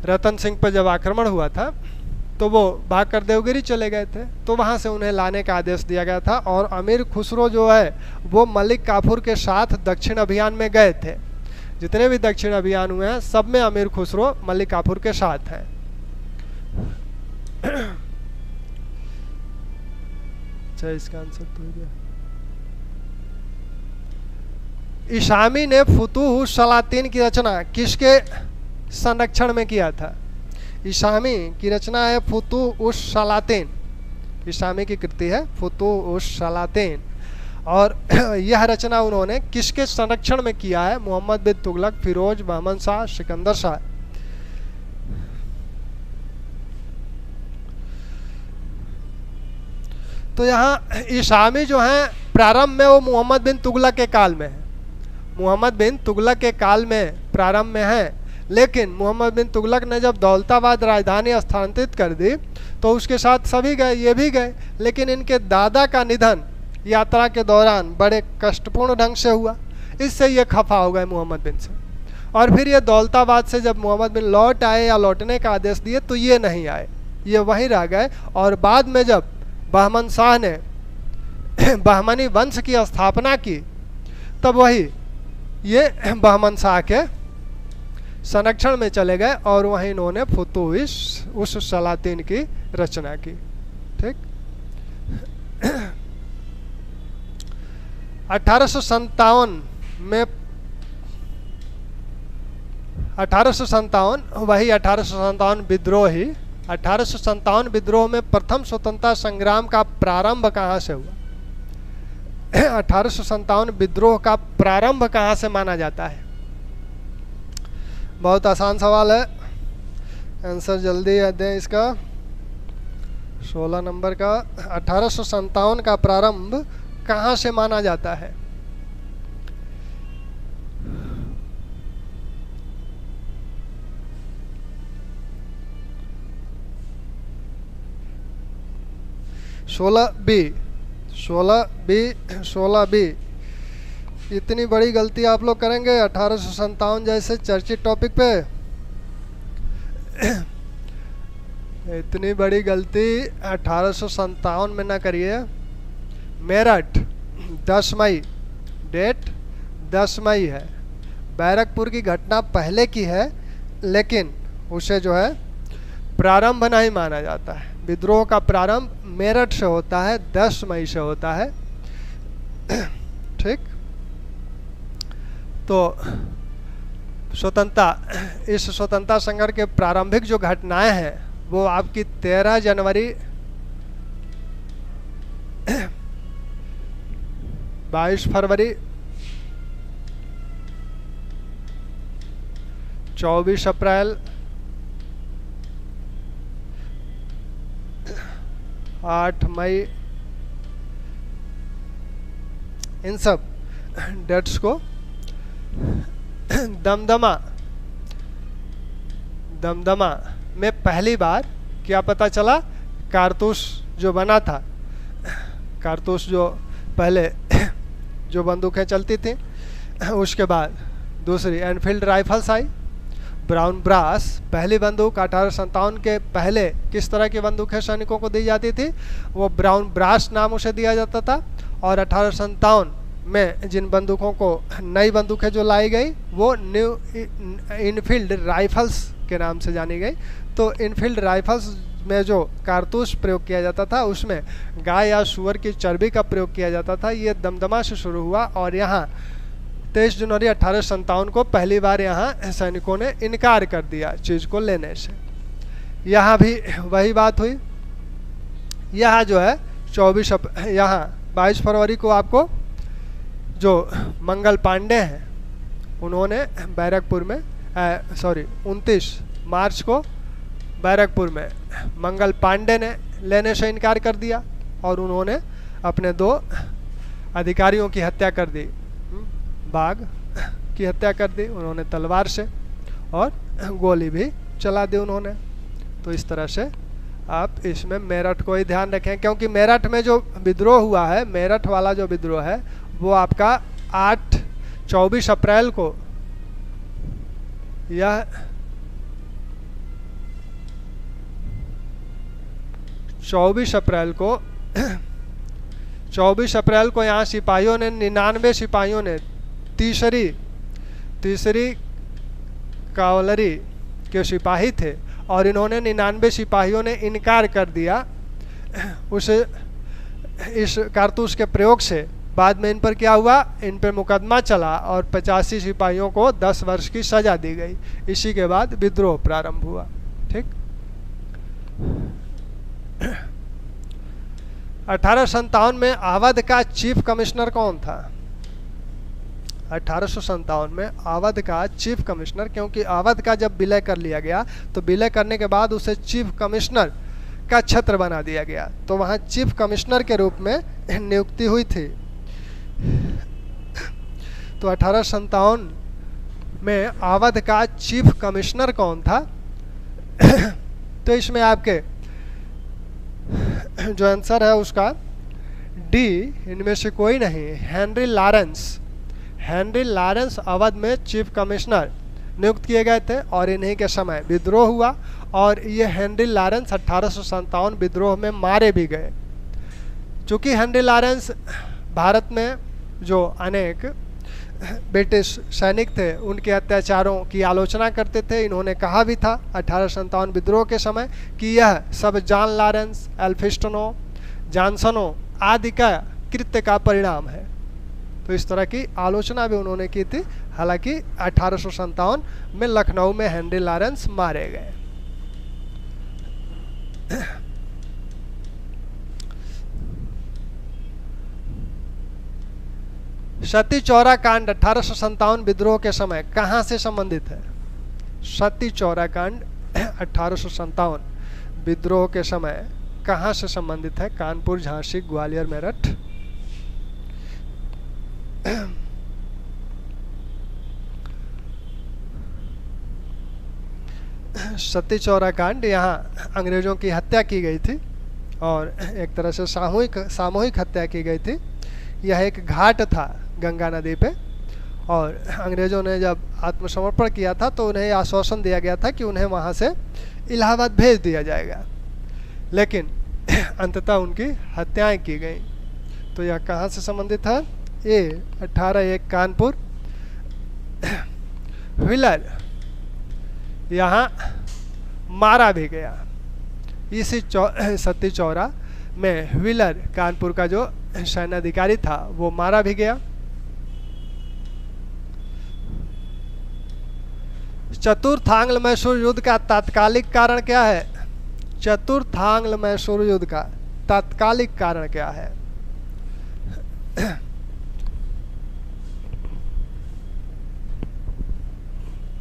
रतन सिंह पर जब आक्रमण हुआ था तो वो भागकर देवगिरी चले गए थे, तो वहाँ से उन्हें लाने का आदेश दिया गया था। और अमीर खुसरो जो है वो मलिक काफूर के साथ दक्षिण अभियान में गए थे। जितने भी दक्षिण अभियान हुए हैं सब में अमीर खुसरो मलिक काफूर के साथ हैं। अच्छा, इसका आंसर तो हो गया। इशामी ने फुतूह सलातीन की रचना किसके संरक्षण में किया था? इशामी की रचना है फुतूह उस सलातीन। इशामी की कृति है फुतूह उस सलातीन। और यह रचना उन्होंने किसके संरक्षण में किया है? मोहम्मद बिन तुगलक, फिरोज, बहमन शाह, सिकंदर शाह। तो यहाँ इशामी जो है प्रारंभ में वो मोहम्मद बिन तुगलक के काल में है। मोहम्मद बिन तुगलक के काल में प्रारंभ में है। लेकिन मोहम्मद बिन तुगलक ने जब दौलताबाद राजधानी स्थानांतरित कर दी तो उसके साथ सभी गए, ये भी गए। लेकिन इनके दादा का निधन यात्रा के दौरान बड़े कष्टपूर्ण ढंग से हुआ। इससे ये खफा हो गए मोहम्मद बिन से। और फिर ये दौलताबाद से जब मोहम्मद बिन लौट आए या लौटने का आदेश दिए तो ये नहीं आए, ये वहीं रह गए। और बाद में जब बहमन शाह ने बहमनी वंश की स्थापना की तब वही ये बहमन शाह के संरक्षण में चले गए और वहीं इन्होंने फुतूह उस सलातीन की रचना की। ठीक। 1857 में 1857 वही 1857 विद्रोही 1857 विद्रोह में प्रथम स्वतंत्रता संग्राम का प्रारंभ कहाँ से हुआ? 1857 विद्रोह का प्रारंभ कहाँ से माना जाता है? बहुत आसान सवाल है, आंसर जल्दी दें इसका। 16 नंबर का 1857 का प्रारंभ कहाँ से माना जाता है? सोलह बी। इतनी बड़ी गलती आप लोग करेंगे 1857 जैसे चर्चित टॉपिक पे? इतनी बड़ी गलती 1857 में ना करिए। मेरठ 10 मई, डेट 10 मई है। बैरकपुर की घटना पहले की है लेकिन उसे जो है प्रारंभ नहीं माना जाता है। विद्रोह का प्रारंभ मेरठ से होता है, 10 मई से होता है। ठीक। तो इस स्वतंत्रता संग्राम के प्रारंभिक जो घटनाएं हैं वो आपकी 13 जनवरी 22 फरवरी 24 अप्रैल 8 मई, इन सब डेट्स को दमदमा में पहली बार क्या पता चला? कारतूस जो बना था, कारतूस जो पहले जो बंदूकें चलती थी, उसके बाद दूसरी एनफील्ड राइफल्स आई, ब्राउन ब्रास पहली बंदूक 1857 के पहले किस तरह की बंदूक है सैनिकों को दी जाती थी, वो ब्राउन ब्रास नाम उसे दिया जाता था। और 1857 में जिन बंदूकों को नई बंदूकें जो लाई गई वो न्यू इनफील्ड राइफल्स के नाम से जानी गई। तो इनफील्ड राइफल्स में जो कारतूस प्रयोग किया जाता था उसमें गाय या सूअर की चर्बी का प्रयोग किया जाता था। ये दमदमा से शुरू हुआ और यहाँ 23 जनवरी 1857 को पहली बार यहाँ सैनिकों ने इनकार कर दिया चीज़ को लेने से। यहाँ भी वही बात हुई। यहाँ जो है 22 फरवरी को आपको जो मंगल पांडे हैं उन्होंने बैरकपुर में 29 मार्च को बैरकपुर में मंगल पांडे ने लेने से इनकार कर दिया और उन्होंने अपने 2 अधिकारियों की हत्या कर दी, बाघ की हत्या कर दी उन्होंने तलवार से, और गोली भी चला दी उन्होंने। तो इस तरह से आप इसमें मेरठ को ही ध्यान रखें, क्योंकि मेरठ में जो विद्रोह हुआ है, मेरठ वाला जो विद्रोह है वो आपका 24 अप्रैल को, यह 24 अप्रैल को यहाँ सिपाहियों ने 99 सिपाहियों ने तीसरी कावलरी के सिपाही थे और इन्होंने 99 सिपाहियों ने इनकार कर दिया इस कारतूस के प्रयोग से। बाद में इन पर क्या हुआ, इन पर मुकदमा चला और 85 सिपाहियों को 10 वर्ष की सजा दी गई। इसी के बाद विद्रोह प्रारंभ हुआ। ठीक। 1857 में अवध का चीफ कमिश्नर कौन था? 1857 में अवध का चीफ कमिश्नर, क्योंकि अवध का जब विलय कर लिया गया तो विलय करने के बाद उसे चीफ कमिश्नर का छत्र बना दिया गया, तो वहाँ चीफ कमिश्नर के रूप में नियुक्ति हुई थी। तो 1857 में अवध का चीफ कमिश्नर कौन था? तो इसमें आपके जो आंसर है उसका डी, इनमें से कोई नहीं, हेनरी लॉरेंस अवध में चीफ कमिश्नर नियुक्त किए गए थे और इन्हीं के समय विद्रोह हुआ और ये हेनरी लॉरेंस 1857 विद्रोह में मारे भी गए। चूँकि हेनरी लॉरेंस भारत में जो अनेक ब्रिटिश सैनिक थे उनके अत्याचारों की आलोचना करते थे, इन्होंने कहा भी था 1857 विद्रोह के समय कि यह सब जॉन लॉरेंस, एल्फिस्टनो, जॉनसनो आदि का कृत्य का परिणाम है। तो इस तरह की आलोचना भी उन्होंने की थी। हालांकि 1857 में लखनऊ में हेनरी लॉरेंस मारे गए। सती चौरा कांड 1857 विद्रोह के समय कहाँ से संबंधित है? सती चौरा कांड 1857 विद्रोह के समय कहाँ से संबंधित है? कानपुर, झांसी, ग्वालियर, मेरठ। सती चौरा कांड, यहाँ अंग्रेजों की हत्या की गई थी और एक तरह से सामूहिक हत्या की गई थी। यह एक घाट था गंगा नदी पे और अंग्रेज़ों ने जब आत्मसमर्पण किया था तो उन्हें आश्वासन दिया गया था कि उन्हें वहाँ से इलाहाबाद भेज दिया जाएगा, लेकिन अंततः उनकी हत्याएं की गई। तो यह कहाँ से संबंधित है? ए 18-1 कानपुर। व्हीलर यहाँ मारा भी गया। इसी सती चौरा में व्हीलर कानपुर का जो सैन्याधिकारी था वो मारा भी गया। चतुर्थ आंग्ल मैसूर युद्ध का तात्कालिक कारण क्या है? चतुर्थ आंग्ल मैसूर युद्ध का तात्कालिक कारण क्या है?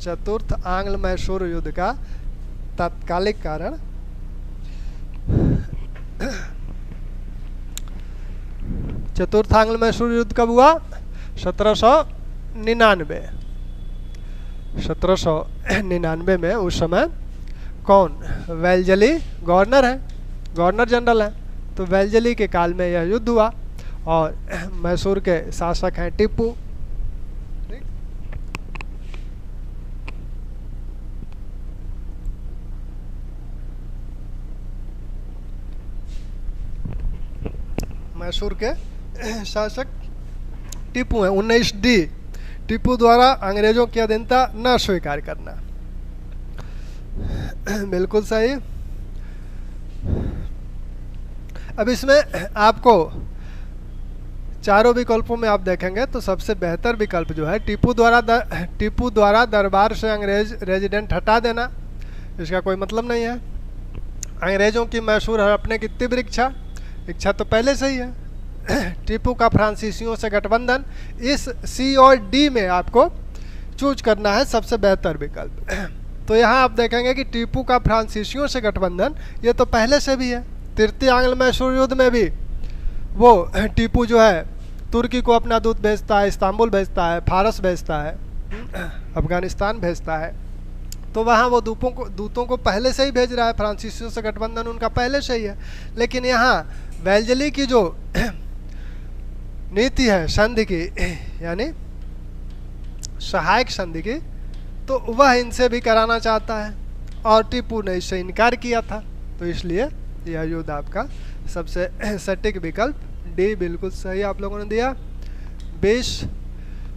चतुर्थ आंग्ल मैसूर युद्ध का तात्कालिक कारण चतुर्थ आंग्ल मैसूर युद्ध कब हुआ? 1799। 1799 में उस समय कौन? वेल्जली गवर्नर है, गवर्नर जनरल है। तो वेल्जली के काल में यह युद्ध हुआ और मैसूर के शासक हैं टीपू। मैसूर के शासक टीपू हैं। 19D, टीपू द्वारा अंग्रेजों की अधीनता न स्वीकार करना। बिल्कुल सही। अब इसमें आपको चारों विकल्पों में आप देखेंगे तो सबसे बेहतर विकल्प जो है टीपू द्वारा दरबार से अंग्रेज रेजिडेंट हटा देना। इसका कोई मतलब नहीं है। अंग्रेजों की मैसूर हड़पने की तीव्र इच्छा तो पहले से ही है। टीपू का फ्रांसीसियों से गठबंधन, इस C और D में आपको चूज करना है सबसे बेहतर विकल्प। तो यहाँ आप देखेंगे कि टीपू का फ्रांसीसियों से गठबंधन ये तो पहले से भी है। तृतीय आंग्ल मैसूर युद्ध में भी वो टीपू जो है तुर्की को अपना दूत भेजता है, इस्तांबुल भेजता है, फारस भेजता है, अफगानिस्तान भेजता है। तो वहाँ वो दूतों को पहले से ही भेज रहा है। फ्रांसीसियों से गठबंधन उनका पहले से ही है। लेकिन यहाँ वेल्जली की जो नीति है संधि की, यानी सहायक संधि की, तो वह इनसे भी कराना चाहता है और टीपू ने इससे इनकार किया था। तो इसलिए यह युद्ध आपका सबसे सटीक विकल्प D बिल्कुल सही आप लोगों ने दिया। 20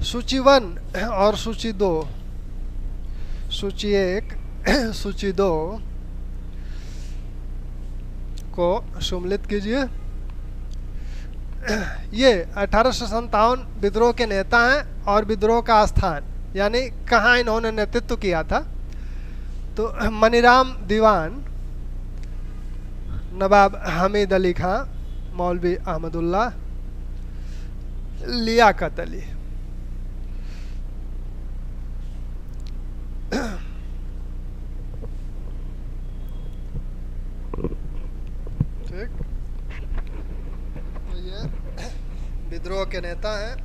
सूची 1 और सूची 2, सूची 1 सूची 2 को सम्मिलित कीजिए। ये 1857 विद्रोह के नेता हैं और विद्रोह का स्थान यानी कहाँ इन्होंने नेतृत्व किया था। तो मनीराम दीवान, नवाब हामिद अली खां, मौलवी अहमदुल्ला, लियाकत अली। ठीक, तो ये विद्रोह के नेता हैं।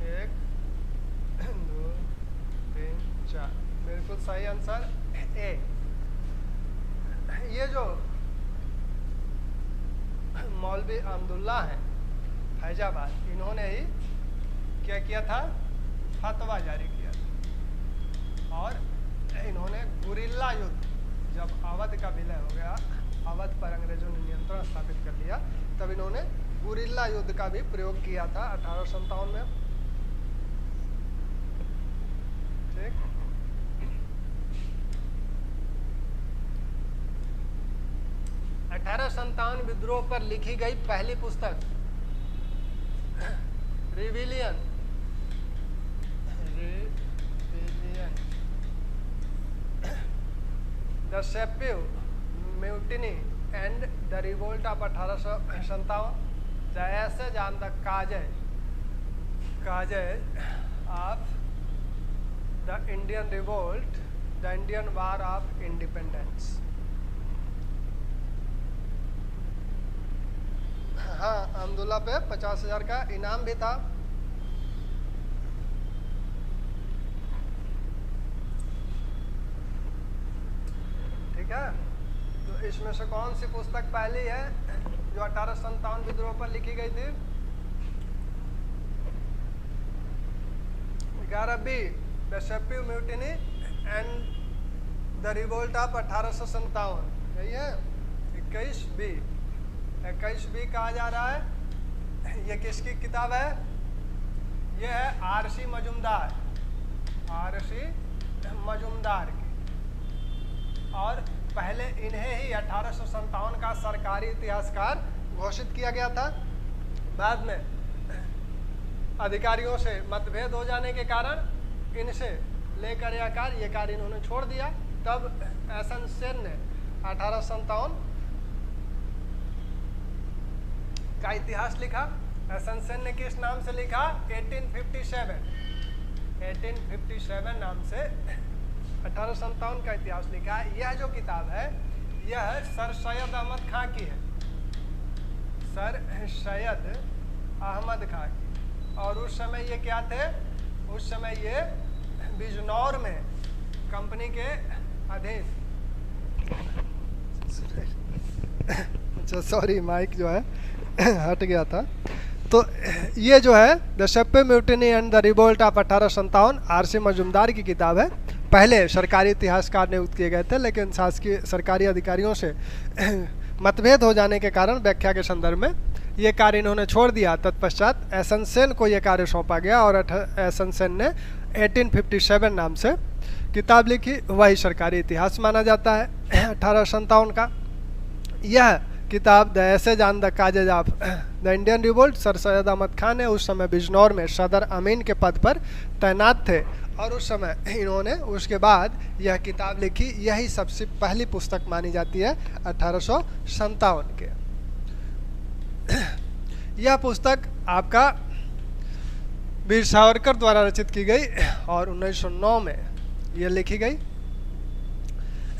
एक 2 3 4 बिल्कुल सही आंसर A। ये जो मौलवी अहमदुल्ला हैं फैजाबाद, इन्होंने ही क्या किया था, फतवा जारी किया था। और इन्होंने गुरिल्ला युद्ध, जब अवध का विलय हो गया, अवध पर अंग्रेजों ने नियंत्रण स्थापित कर लिया, तब इन्होंने गुरिल्ला युद्ध का भी प्रयोग किया था 1857 में। ठीक, $1857 विद्रोह पर लिखी गई पहली पुस्तक rebellion the sepoy mutiny and the revolt of 1857, जैसे जान the causes of the Indian revolt, the Indian war of independence. हाँ, अहमदुल्ला पे 50,000 का इनाम भी था। ठीक है, तो इसमें से कौन सी पुस्तक पहली है जो 1857 विद्रोह पर लिखी गई थी? 11B the sepoy mutiny and the revolt of 1857, यही है। 21B कहा जा रहा है। ये किसकी किताब है? ये है R.C. मजुमदार, R.C. मजुमदार की। और पहले इन्हें ही 1857 का सरकारी इतिहासकार घोषित किया गया था। बाद में अधिकारियों से मतभेद हो जाने के कारण इनसे लेकर ये कार्य इन्होंने छोड़ दिया। तब एसन सेन ने 1857 का इतिहास लिखा। एसन सेन ने किस नाम से लिखा? 1857 नाम से 1857 का इतिहास लिखा है। यह जो किताब है यह सर सैयद अहमद खां की है, सर सैयद अहमद खां की। और उस समय ये क्या थे? उस समय ये बिजनौर में कंपनी के अधीन। अच्छा सॉरी, माइक जो है हट गया था। तो ये जो है the sepoy mutiny and the revolt of 1857 R C. Majumdar की किताब है। पहले सरकारी इतिहासकार नियुक्त किए गए थे, लेकिन शासकीय सरकारी अधिकारियों से मतभेद हो जाने के कारण व्याख्या के संदर्भ में ये कार्य इन्होंने छोड़ दिया। तत्पश्चात एसनसेन को ये कार्य सौंपा गया और एसनसेन ने 1857 नाम से किताब लिखी। वही सरकारी इतिहास माना जाता है 1857 का। यह किताब the essays on the causes of the Indian revolt, sir Syed Ahmad Khan ने उस समय बिजनौर में सदर अमीन के पद पर तैनात थे और उस समय इन्होंने उसके बाद यह किताब लिखी। यही सबसे पहली पुस्तक मानी जाती है 1857 के। यह पुस्तक आपका वीर सावरकर द्वारा रचित की गई और 1909 में यह लिखी गई।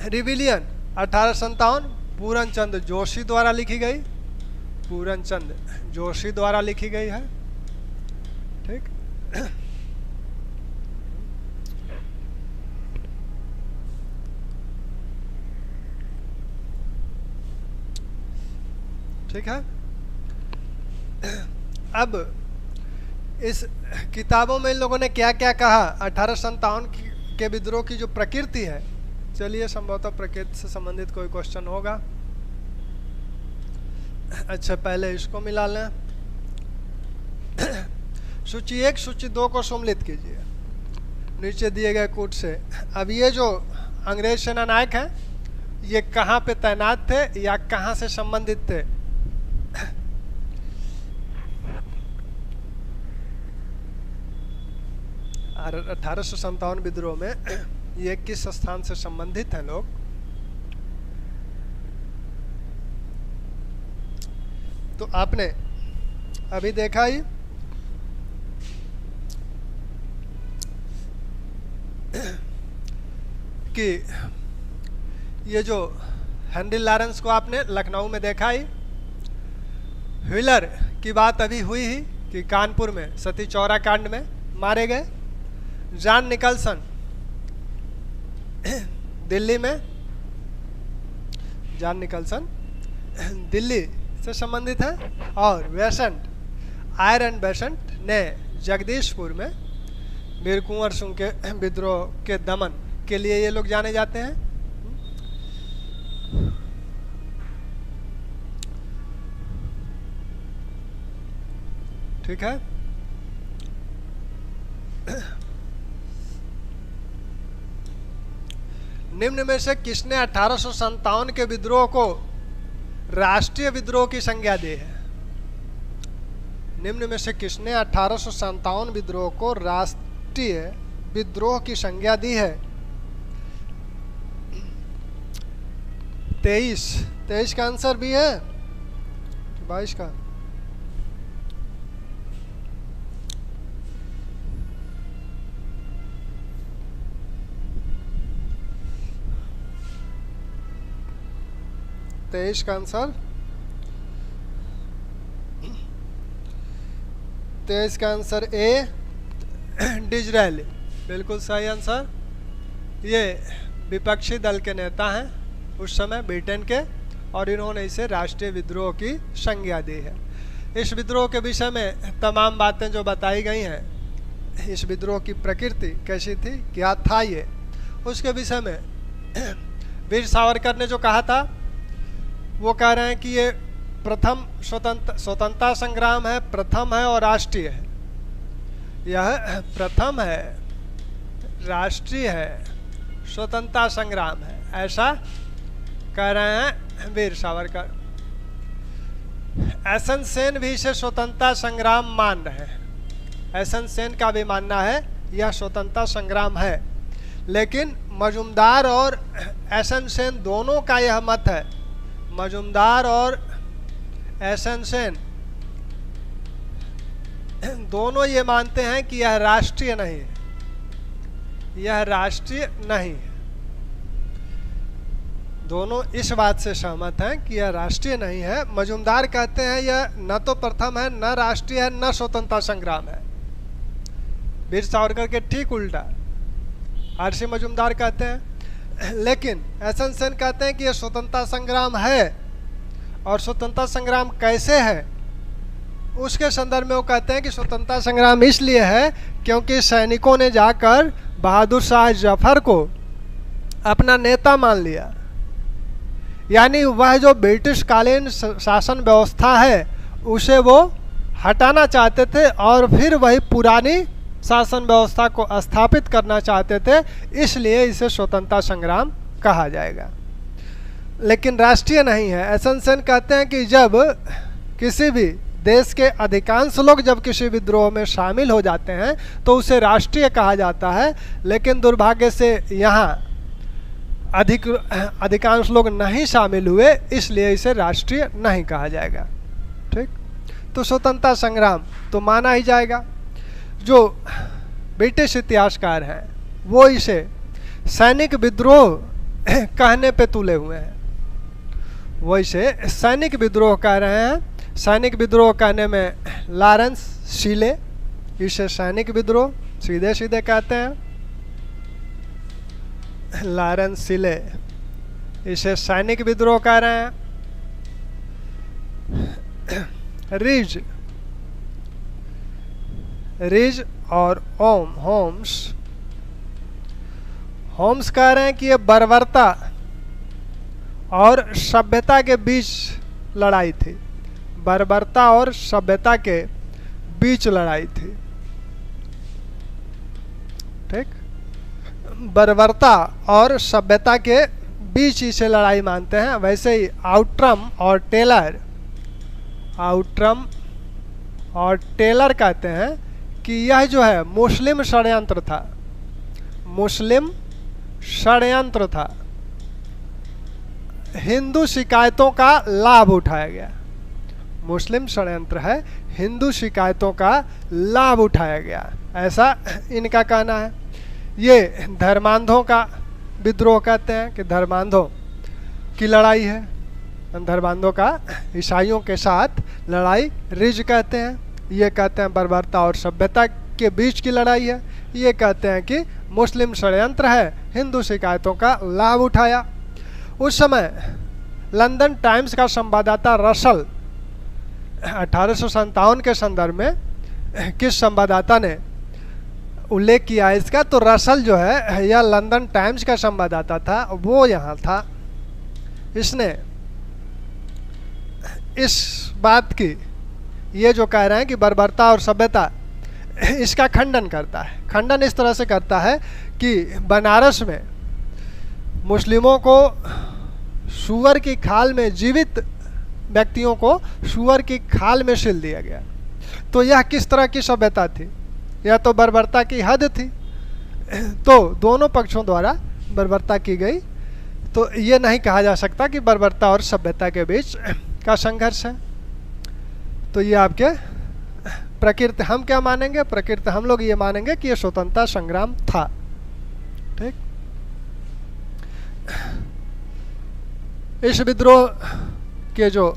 रिविलियन 1857 पूरन चंद जोशी द्वारा लिखी गई, पूरन चंद जोशी द्वारा लिखी गई है। ठीक, ठीक है। अब इस किताबों में इन लोगों ने क्या क्या कहा 1857 के विद्रोह की जो प्रकृति है। चलिए, संभवतः प्रकृति से संबंधित कोई क्वेश्चन होगा। अच्छा, पहले इसको मिला लें। सूची 1 सूची 2 को सम्मिलित कीजिए नीचे दिए गए कूट से। अब ये जो अंग्रेज सेना नायक हैं, ये कहाँ पे तैनात थे या कहाँ से संबंधित थे? और 1857 विद्रोह में ये किस स्थान से संबंधित हैं लोग? तो आपने अभी देखा ही कि ये जो हेनरी लॉरेंस को आपने लखनऊ में देखा ही। व्हीलर की बात अभी हुई ही कि कानपुर में सती चौरा कांड में मारे गए। जॉन निकलसन दिल्ली में, जॉन निकलसन दिल्ली से संबंधित है। और बेसेंट, आयरन बेसेंट ने जगदीशपुर में वीर कुंवर सिंह के विद्रोह के दमन के लिए ये लोग जाने जाते हैं। ठीक है। निम्न में से किसने 1857 के विद्रोह को राष्ट्रीय विद्रोह की संज्ञा दी है? निम्न में से किसने 1857 विद्रोह को राष्ट्रीय विद्रोह की संज्ञा दी है? 23 का आंसर भी है, 22 का? तेईस का आंसर, 23 का आंसर ए, डिजरेली, बिल्कुल सही आंसर। ये विपक्षी दल के नेता हैं उस समय ब्रिटेन के, और इन्होंने इसे राष्ट्रीय विद्रोह की संज्ञा दी है। इस विद्रोह के विषय में तमाम बातें जो बताई गई हैं, इस विद्रोह की प्रकृति कैसी थी, क्या था ये, उसके विषय में वीर सावरकर ने जो कहा था वो कह रहे हैं कि ये प्रथम स्वतंत्रता संग्राम है, प्रथम है और राष्ट्रीय है। यह प्रथम है, राष्ट्रीय है, स्वतंत्रता संग्राम है, ऐसा कह रहे हैं वीर सावरकर। एसएन सेन भी इसे स्वतंत्रता संग्राम मान रहे हैं। एसएन सेन का भी मानना है यह स्वतंत्रता संग्राम है, लेकिन मजूमदार और एसएन सेन दोनों का यह मत है। मजूमदार और एसएन सेन दोनों ये मानते हैं कि यह राष्ट्रीय नहीं है, यह राष्ट्रीय नहीं है। दोनों इस बात से सहमत हैं कि यह राष्ट्रीय नहीं है। मजूमदार कहते हैं यह न तो प्रथम है, न राष्ट्रीय है, न स्वतंत्रता संग्राम है। वीर सावरकर के ठीक उल्टा आर.सी. मजूमदार कहते हैं। लेकिन एसएन सेन कहते हैं कि यह स्वतंत्रता संग्राम है, और स्वतंत्रता संग्राम कैसे है उसके संदर्भ में वो कहते हैं कि स्वतंत्रता संग्राम इसलिए है क्योंकि सैनिकों ने जाकर बहादुर शाह जफर को अपना नेता मान लिया। यानी वह जो ब्रिटिश कालीन शासन व्यवस्था है उसे वो हटाना चाहते थे और फिर वही पुरानी शासन व्यवस्था को स्थापित करना चाहते थे, इसलिए इसे स्वतंत्रता संग्राम कहा जाएगा। लेकिन राष्ट्रीय नहीं है। एसन सेन कहते हैं कि जब किसी भी देश के अधिकांश लोग जब किसी विद्रोह में शामिल हो जाते हैं तो उसे राष्ट्रीय कहा जाता है, लेकिन दुर्भाग्य से यहाँ अधिकांश लोग नहीं शामिल हुए, इसलिए इसे राष्ट्रीय नहीं कहा जाएगा। ठीक, तो स्वतंत्रता संग्राम तो माना ही जाएगा। जो ब्रिटिश इतिहासकार हैं वो इसे सैनिक विद्रोह कहने पे तुले हुए हैं, वो इसे सैनिक विद्रोह कह रहे हैं। सैनिक विद्रोह कहने में लॉरेंस शीले इसे सैनिक विद्रोह सीधे सीधे कहते हैं। लॉरेंस शीले इसे सैनिक विद्रोह कह रहे हैं। रिज और होम्स कह रहे हैं कि ये बर्बरता और सभ्यता के बीच लड़ाई थी। बर्बरता और सभ्यता के बीच लड़ाई थी। ठीक, बर्बरता और सभ्यता के बीच इसे लड़ाई मानते हैं। वैसे ही आउट्रम और टेलर कहते हैं कि यह जो है मुस्लिम षड्यंत्र था। मुस्लिम षड्यंत्र था, हिंदू शिकायतों का लाभ उठाया गया। मुस्लिम षड्यंत्र है, हिंदू शिकायतों का लाभ उठाया गया, ऐसा इनका कहना है। ये धर्मांधों का विद्रोह कहते हैं कि धर्मांधों की लड़ाई है। धर्मांधों का ईसाइयों के साथ लड़ाई रिज कहते हैं। ये कहते हैं बर्बरता और सभ्यता के बीच की लड़ाई है। ये कहते हैं कि मुस्लिम षड्यंत्र है, हिंदू शिकायतों का लाभ उठाया। उस समय लंदन टाइम्स का संवाददाता रसल 1857 के संदर्भ में किस संवाददाता ने उल्लेख किया इसका, तो रसल जो है यह लंदन टाइम्स का संवाददाता था, वो यहाँ था। इसने इस बात की, ये जो कह रहे हैं कि बर्बरता और सभ्यता, इसका खंडन करता है। खंडन इस तरह से करता है कि बनारस में मुस्लिमों को सूअर की खाल में, जीवित व्यक्तियों को सूअर की खाल में सिल दिया गया। तो यह किस तरह की सभ्यता थी? यह तो बर्बरता की हद थी। तो दोनों पक्षों द्वारा बर्बरता की गई। तो ये नहीं कहा जा सकता कि बर्बरता और सभ्यता के बीच का संघर्ष है। तो ये आपके प्रकृति, हम क्या मानेंगे? प्रकृति हम लोग ये मानेंगे कि ये स्वतंत्रता संग्राम था। ठीक, इस विद्रोह के जो,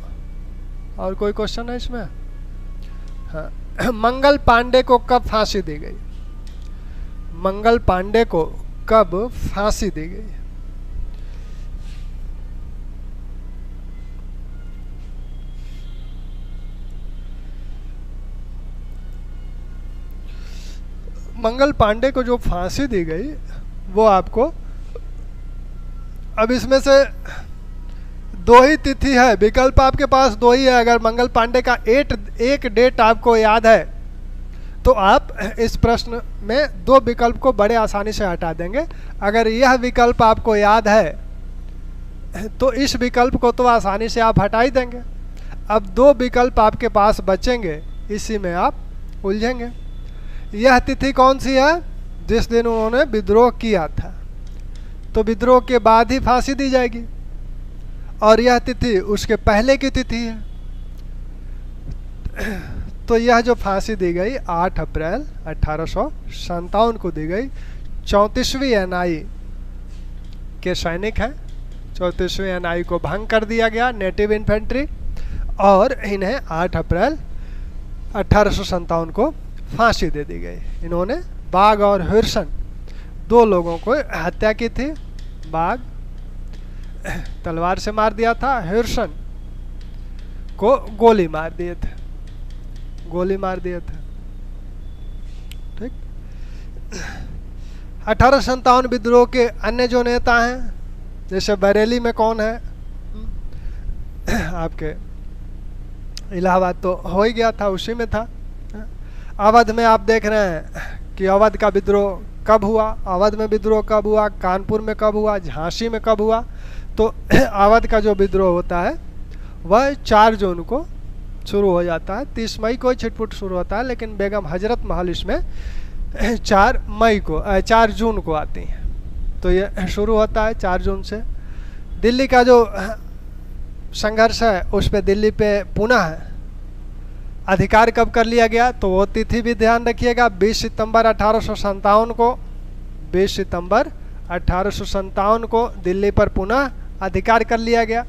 और कोई क्वेश्चन है इसमें? हाँ, मंगल पांडे को कब फांसी दी गई? मंगल पांडे को कब फांसी दी गई? मंगल पांडे को जो फांसी दी गई वो आपको, अब इसमें से दो ही तिथि है, विकल्प आपके पास दो ही है। अगर मंगल पांडे का एक डेट आपको याद है तो आप इस प्रश्न में दो विकल्प को बड़े आसानी से हटा देंगे। अगर यह विकल्प आपको याद है तो इस विकल्प को तो आसानी से आप हटा ही देंगे। अब दो विकल्प आपके पास बचेंगे, इसी में आप उलझेंगे। यह तिथि कौन सी है? जिस दिन उन्होंने विद्रोह किया था, तो विद्रोह के बाद ही फांसी दी जाएगी। और यह तिथि उसके पहले की तिथि है। तो यह जो फांसी दी गई 8 अप्रैल 1857 को दी गई। 34वीं एनआई के सैनिक हैं। 34वीं एनआई को भंग कर दिया गया, नेटिव इन्फेंट्री, और इन्हें 8 अप्रैल 1857 को फांसी दे दी गई। इन्होंने बाग और हिरसन दो लोगों को हत्या की थी। बाग तलवार से मार दिया था, हिरसन को गोली मार दिए थे। गोली मार दिए थे। ठीक। 1857 विद्रोह के अन्य जो नेता हैं, जैसे बरेली में कौन है, आपके इलाहाबाद तो हो ही गया था, उसी में था। अवध में आप देख रहे हैं कि अवध का विद्रोह कब हुआ, अवध में विद्रोह कब हुआ, कानपुर में कब हुआ, झांसी में कब हुआ। तो अवध का जो विद्रोह होता है वह 4 जून को शुरू हो जाता है। 30 मई को छिटपुट शुरू होता है, लेकिन बेगम हजरत महल इसमें 4 जून को आती हैं। तो ये शुरू होता है 4 जून से। दिल्ली का जो संघर्ष है उस पे दिल्ली पे पुनः अधिकार कब कर लिया गया, तो वो तिथि भी ध्यान रखिएगा। 20 सितंबर 1857 को, 20 सितंबर 1857 को दिल्ली पर पुनः अधिकार कर लिया गया।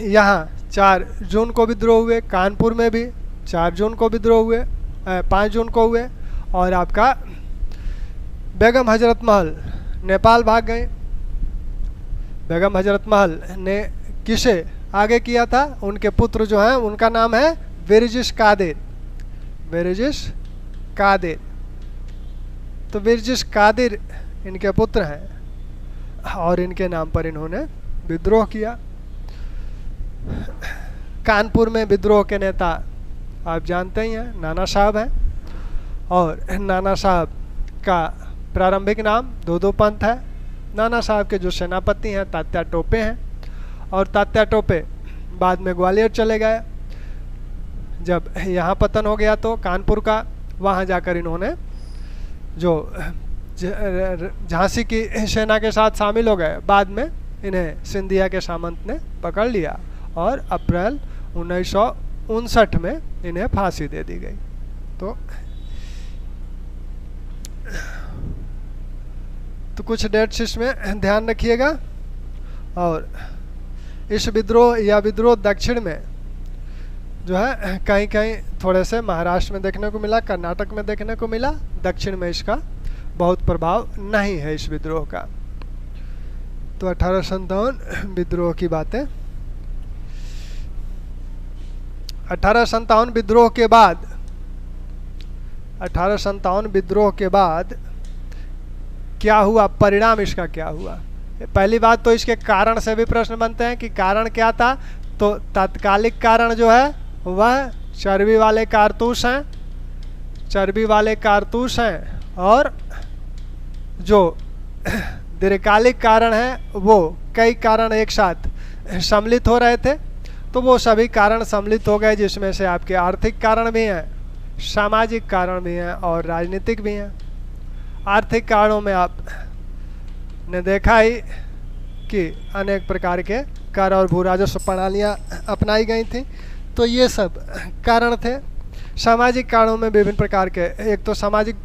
यहाँ 4 जून को विद्रोह हुए, कानपुर में भी 4 जून को विद्रोह हुए, 5 जून को हुए। और आपका बेगम हजरत महल नेपाल भाग गए। बेगम हजरत महल ने किसे आगे किया था, उनके पुत्र जो हैं उनका नाम है विरजिश कादिर, विरजिश कादिर। तो विरजिश कादिर इनके पुत्र हैं और इनके नाम पर इन्होंने विद्रोह किया। कानपुर में विद्रोह के नेता आप जानते ही हैं, नाना साहब हैं। और नाना साहब का प्रारंभिक नाम दो पंथ है। नाना साहब के जो सेनापति हैं तात्या टोपे हैं, और तात्या टोपे बाद में ग्वालियर चले गए। जब यहाँ पतन हो गया तो कानपुर का, वहाँ जाकर इन्होंने जो झांसी की सेना के साथ शामिल हो गए। बाद में इन्हें सिंधिया के सामंत ने पकड़ लिया और अप्रैल 1959 में इन्हें फांसी दे दी गई। तो कुछ डेट्स इसमें ध्यान रखिएगा। और इस विद्रोह या विद्रोह दक्षिण में जो है कहीं कहीं थोड़े से महाराष्ट्र में देखने को मिला, कर्नाटक में देखने को मिला। दक्षिण में इसका बहुत प्रभाव नहीं है इस विद्रोह का। तो 1857 विद्रोह की बातें। 1857 विद्रोह के बाद, 1857 विद्रोह के बाद क्या हुआ, परिणाम इसका क्या हुआ। पहली बात तो इसके कारण से भी प्रश्न बनते हैं कि कारण क्या था। तो तात्कालिक कारण जो है वह चर्बी वाले कारतूस हैं, चर्बी वाले कारतूस हैं। और जो दीर्घकालिक कारण है वो कई कारण एक साथ सम्मिलित हो रहे थे, तो वो सभी कारण सम्मिलित हो गए, जिसमें से आपके आर्थिक कारण भी हैं, सामाजिक कारण भी हैं और राजनीतिक भी हैं। आर्थिक कारणों में आप ने देखा ही कि अनेक प्रकार के कर और भू राजस्व प्रणालियाँ अपनाई गई थी, तो ये सब कारण थे। सामाजिक कारणों में विभिन्न प्रकार के, एक तो सामाजिक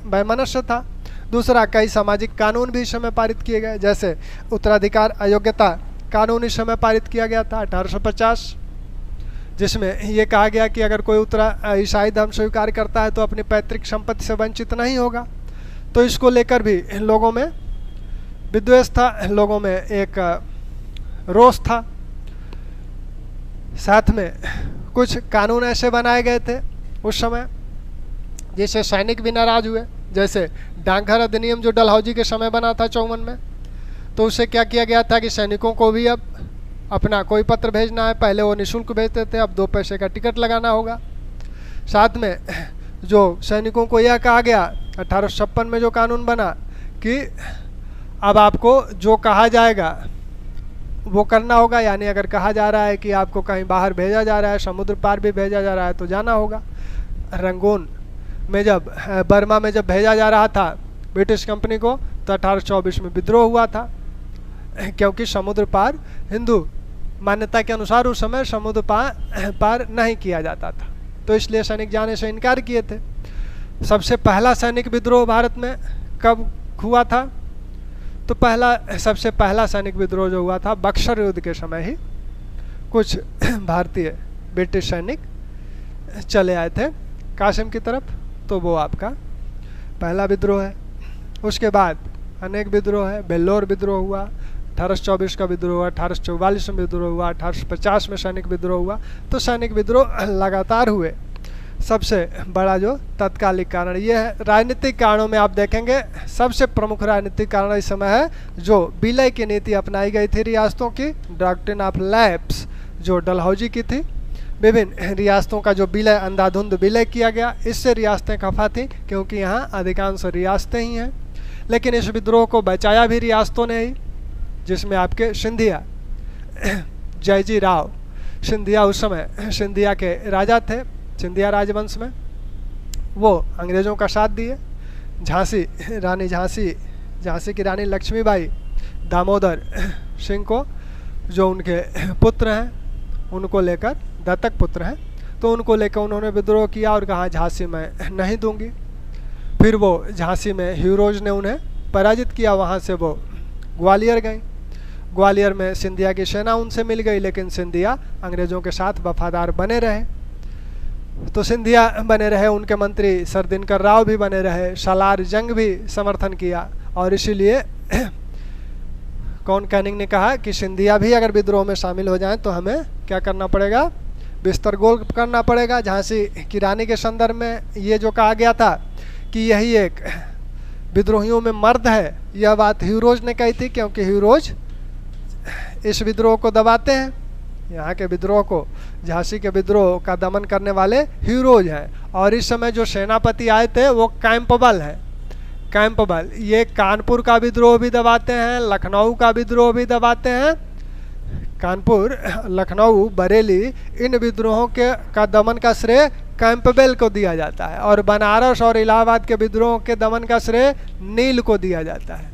वैमनस्य था, दूसरा कई सामाजिक कानून भी इस समय पारित किए गए, जैसे उत्तराधिकार अयोग्यता कानून इस समय पारित किया गया था 1850, जिसमें ये कहा गया कि अगर कोई ईसाई धर्म स्वीकार करता है तो अपनी पैतृक संपत्ति से वंचित नहीं होगा। तो इसको लेकर भी लोगों में विद्वेष था, लोगों में एक रोष था। साथ में कुछ कानून ऐसे बनाए गए थे उस समय जिससे सैनिक भी नाराज हुए, जैसे डाकघर अधिनियम जो डलहौजी के समय बना था 54 में। तो उससे क्या किया गया था कि सैनिकों को भी अब अपना कोई पत्र भेजना है, पहले वो निःशुल्क भेजते थे, अब 2 पैसे का टिकट लगाना होगा। साथ में जो सैनिकों को यह कहा गया 1856 में जो कानून बना कि अब आपको जो कहा जाएगा वो करना होगा, यानी अगर कहा जा रहा है कि आपको कहीं बाहर भेजा जा रहा है, समुद्र पार भी भेजा जा रहा है, तो जाना होगा। रंगून में जब बर्मा में जब भेजा जा रहा था ब्रिटिश कंपनी को, तो 1824 में विद्रोह हुआ था, क्योंकि समुद्र पार हिंदू मान्यता के अनुसार उस समय समुद्र पार नहीं किया जाता था, तो इसलिए सैनिक जाने से इनकार किए थे। सबसे पहला सैनिक विद्रोह भारत में कब हुआ था, तो सबसे पहला सैनिक विद्रोह जो हुआ था बक्सर युद्ध के समय ही कुछ भारतीय ब्रिटिश सैनिक चले आए थे कासिम की तरफ, तो वो आपका पहला विद्रोह है। उसके बाद अनेक विद्रोह है, बेल्लोर विद्रोह हुआ, 1824 का विद्रोह हुआ, 1844 में विद्रोह हुआ, 1850 में सैनिक विद्रोह हुआ। तो सैनिक विद्रोह लगातार हुए। सबसे बड़ा जो तत्कालिक कारण ये है। राजनीतिक कारणों में आप देखेंगे सबसे प्रमुख राजनीतिक कारण इस समय है जो विलय की नीति अपनाई गई थी रियासतों की, डॉक्ट्रिन ऑफ लैप्स जो डलहौजी की थी। विभिन्न रियासतों का जो विलय, अंधाधुंध विलय किया गया, इससे रियासतें खफा थी क्योंकि यहाँ अधिकांश रियासतें ही हैं। लेकिन इस विद्रोह को बचाया भी रियासतों ने ही, जिसमें आपके सिंधिया, जयजी राव सिंधिया, उस समय सिंधिया के राजा थे, सिंधिया राजवंश में, वो अंग्रेज़ों का साथ दिए। झांसी झांसी की रानी लक्ष्मीबाई दामोदर सिंह को, जो उनके पुत्र हैं, उनको लेकर, दत्तक पुत्र हैं, तो उनको लेकर उन्होंने विद्रोह किया और कहा झांसी मैं नहीं दूंगी। फिर वो झांसी में ह्यूरोज ने उन्हें पराजित किया, वहाँ से वो ग्वालियर गई। ग्वालियर में सिंधिया की सेना उनसे मिल गई, लेकिन सिंधिया अंग्रेज़ों के साथ वफादार बने रहे। तो सिंधिया बने रहे, उनके मंत्री सर दिनकर राव भी बने रहे, सालार जंग भी समर्थन किया। और इसीलिए कौन कैनिंग ने कहा कि सिंधिया भी अगर विद्रोह में शामिल हो जाएं तो हमें क्या करना पड़ेगा, बिस्तर गोल करना पड़ेगा। झांसी की रानी के संदर्भ में ये जो कहा गया था कि यही एक विद्रोहियों में मर्द है, यह बात ह्यूरोज ने कही थी, क्योंकि ह्यूरोज इस विद्रोह को दबाते हैं। यहाँ के विद्रोह को, झांसी के विद्रोह का दमन करने वाले ह्यूरोज हैं। और इस समय जो सेनापति आए थे वो कैंपबल हैं। कैंपबल ये कानपुर का विद्रोह भी दबाते हैं, लखनऊ का विद्रोह भी दबाते हैं। कानपुर, लखनऊ, बरेली, इन विद्रोहों का दमन का श्रेय कैंपबेल को दिया जाता है, और बनारस और इलाहाबाद के विद्रोहों के दमन का श्रेय नील को दिया जाता है।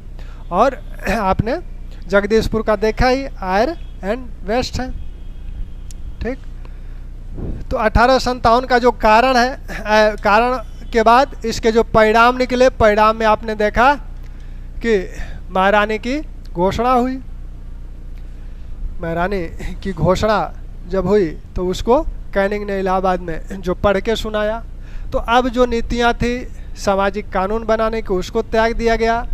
और आपने जगदीशपुर का देखा ही, आयर एंड वेस्ट है, ठीक। तो 1857 का जो कारण है, कारण के बाद इसके जो परिणाम निकले, परिणाम में आपने देखा कि महारानी की घोषणा हुई। महारानी की घोषणा जब हुई तो उसको कैनिंग ने इलाहाबाद में जो पढ़ के सुनाया। तो अब जो नीतियाँ थी सामाजिक कानून बनाने की, उसको त्याग दिया गया।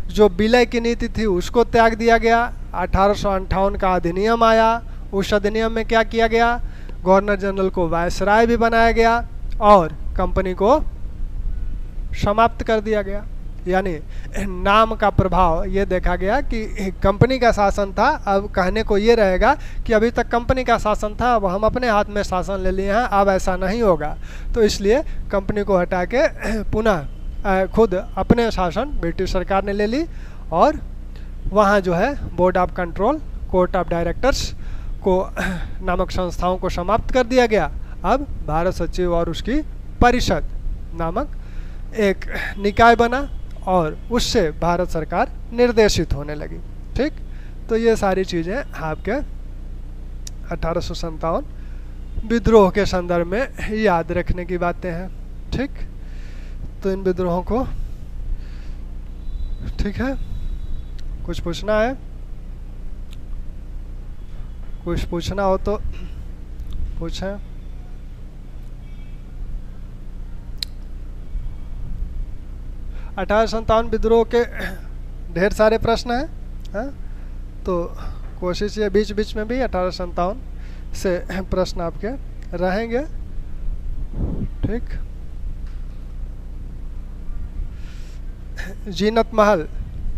जो विलय की नीति थी उसको त्याग दिया गया। 1858 का अधिनियम आया। उस अधिनियम में क्या किया गया, गवर्नर जनरल को वायसराय भी बनाया गया और कंपनी को समाप्त कर दिया गया। यानी नाम का प्रभाव ये देखा गया कि कंपनी का शासन था, अब कहने को ये रहेगा कि अभी तक कंपनी का शासन था, अब हम अपने हाथ में शासन ले लिए हैं, अब ऐसा नहीं होगा। तो इसलिए कंपनी को हटा के पुनः खुद अपने शासन ब्रिटिश सरकार ने ले ली, और वहाँ जो है board of control, court of directors को नामक संस्थाओं को समाप्त कर दिया गया। अब भारत सचिव और उसकी परिषद नामक एक निकाय बना और उससे भारत सरकार निर्देशित होने लगी, ठीक। तो ये सारी चीज़ें आपके 1857 विद्रोह के संदर्भ में याद रखने की बातें हैं, ठीक। तो इन विद्रोहों को, ठीक है, कुछ पूछना है, कुछ पूछना हो तो पूछें। अठारह संतावन विद्रोह के ढेर सारे प्रश्न हैं, हाँ? तो कोशिश ये बीच बीच में भी 1857 से प्रश्न आपके रहेंगे, ठीक। जीनत महल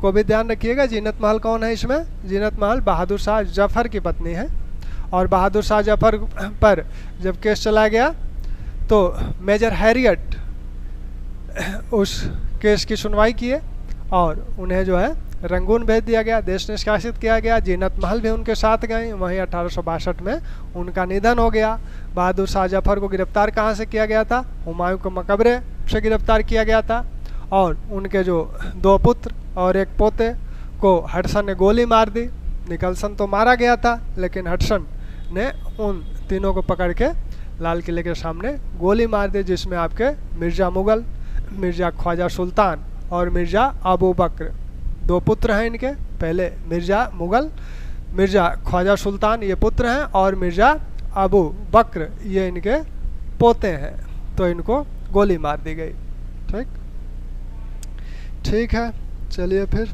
को भी ध्यान रखिएगा। जीनत महल कौन है इसमें? जीनत महल बहादुर शाह जफर की पत्नी है, और बहादुर शाह जफर पर जब केस चला गया तो मेजर हैरियट उस केस की सुनवाई किए और उन्हें जो है रंगून भेज दिया गया, देश निष्कासित किया गया। जीनत महल भी उनके साथ गए। वहीं 1862 में उनका निधन हो गया। बहादुर शाह जफर को गिरफ्तार कहाँ से किया गया था? हुमायूं के मकबरे से गिरफ्तार किया गया था, और उनके जो 2 पुत्र और 1 पोते को हडसन ने गोली मार दी। निकलसन तो मारा गया था, लेकिन हडसन ने उन तीनों को पकड़ के लाल किले के सामने गोली मार दी, जिसमें आपके मिर्ज़ा मुग़ल, मिर्ज़ा ख्वाजा सुल्तान और मिर्ज़ा अबू बकर 2 पुत्र हैं इनके। पहले मिर्ज़ा मुग़ल, मिर्ज़ा ख्वाजा सुल्तान ये पुत्र हैं, और मिर्ज़ा अबू बकर ये इनके पोते हैं। तो इनको गोली मार दी गई, ठीक। ठीक है, चलिए फिर।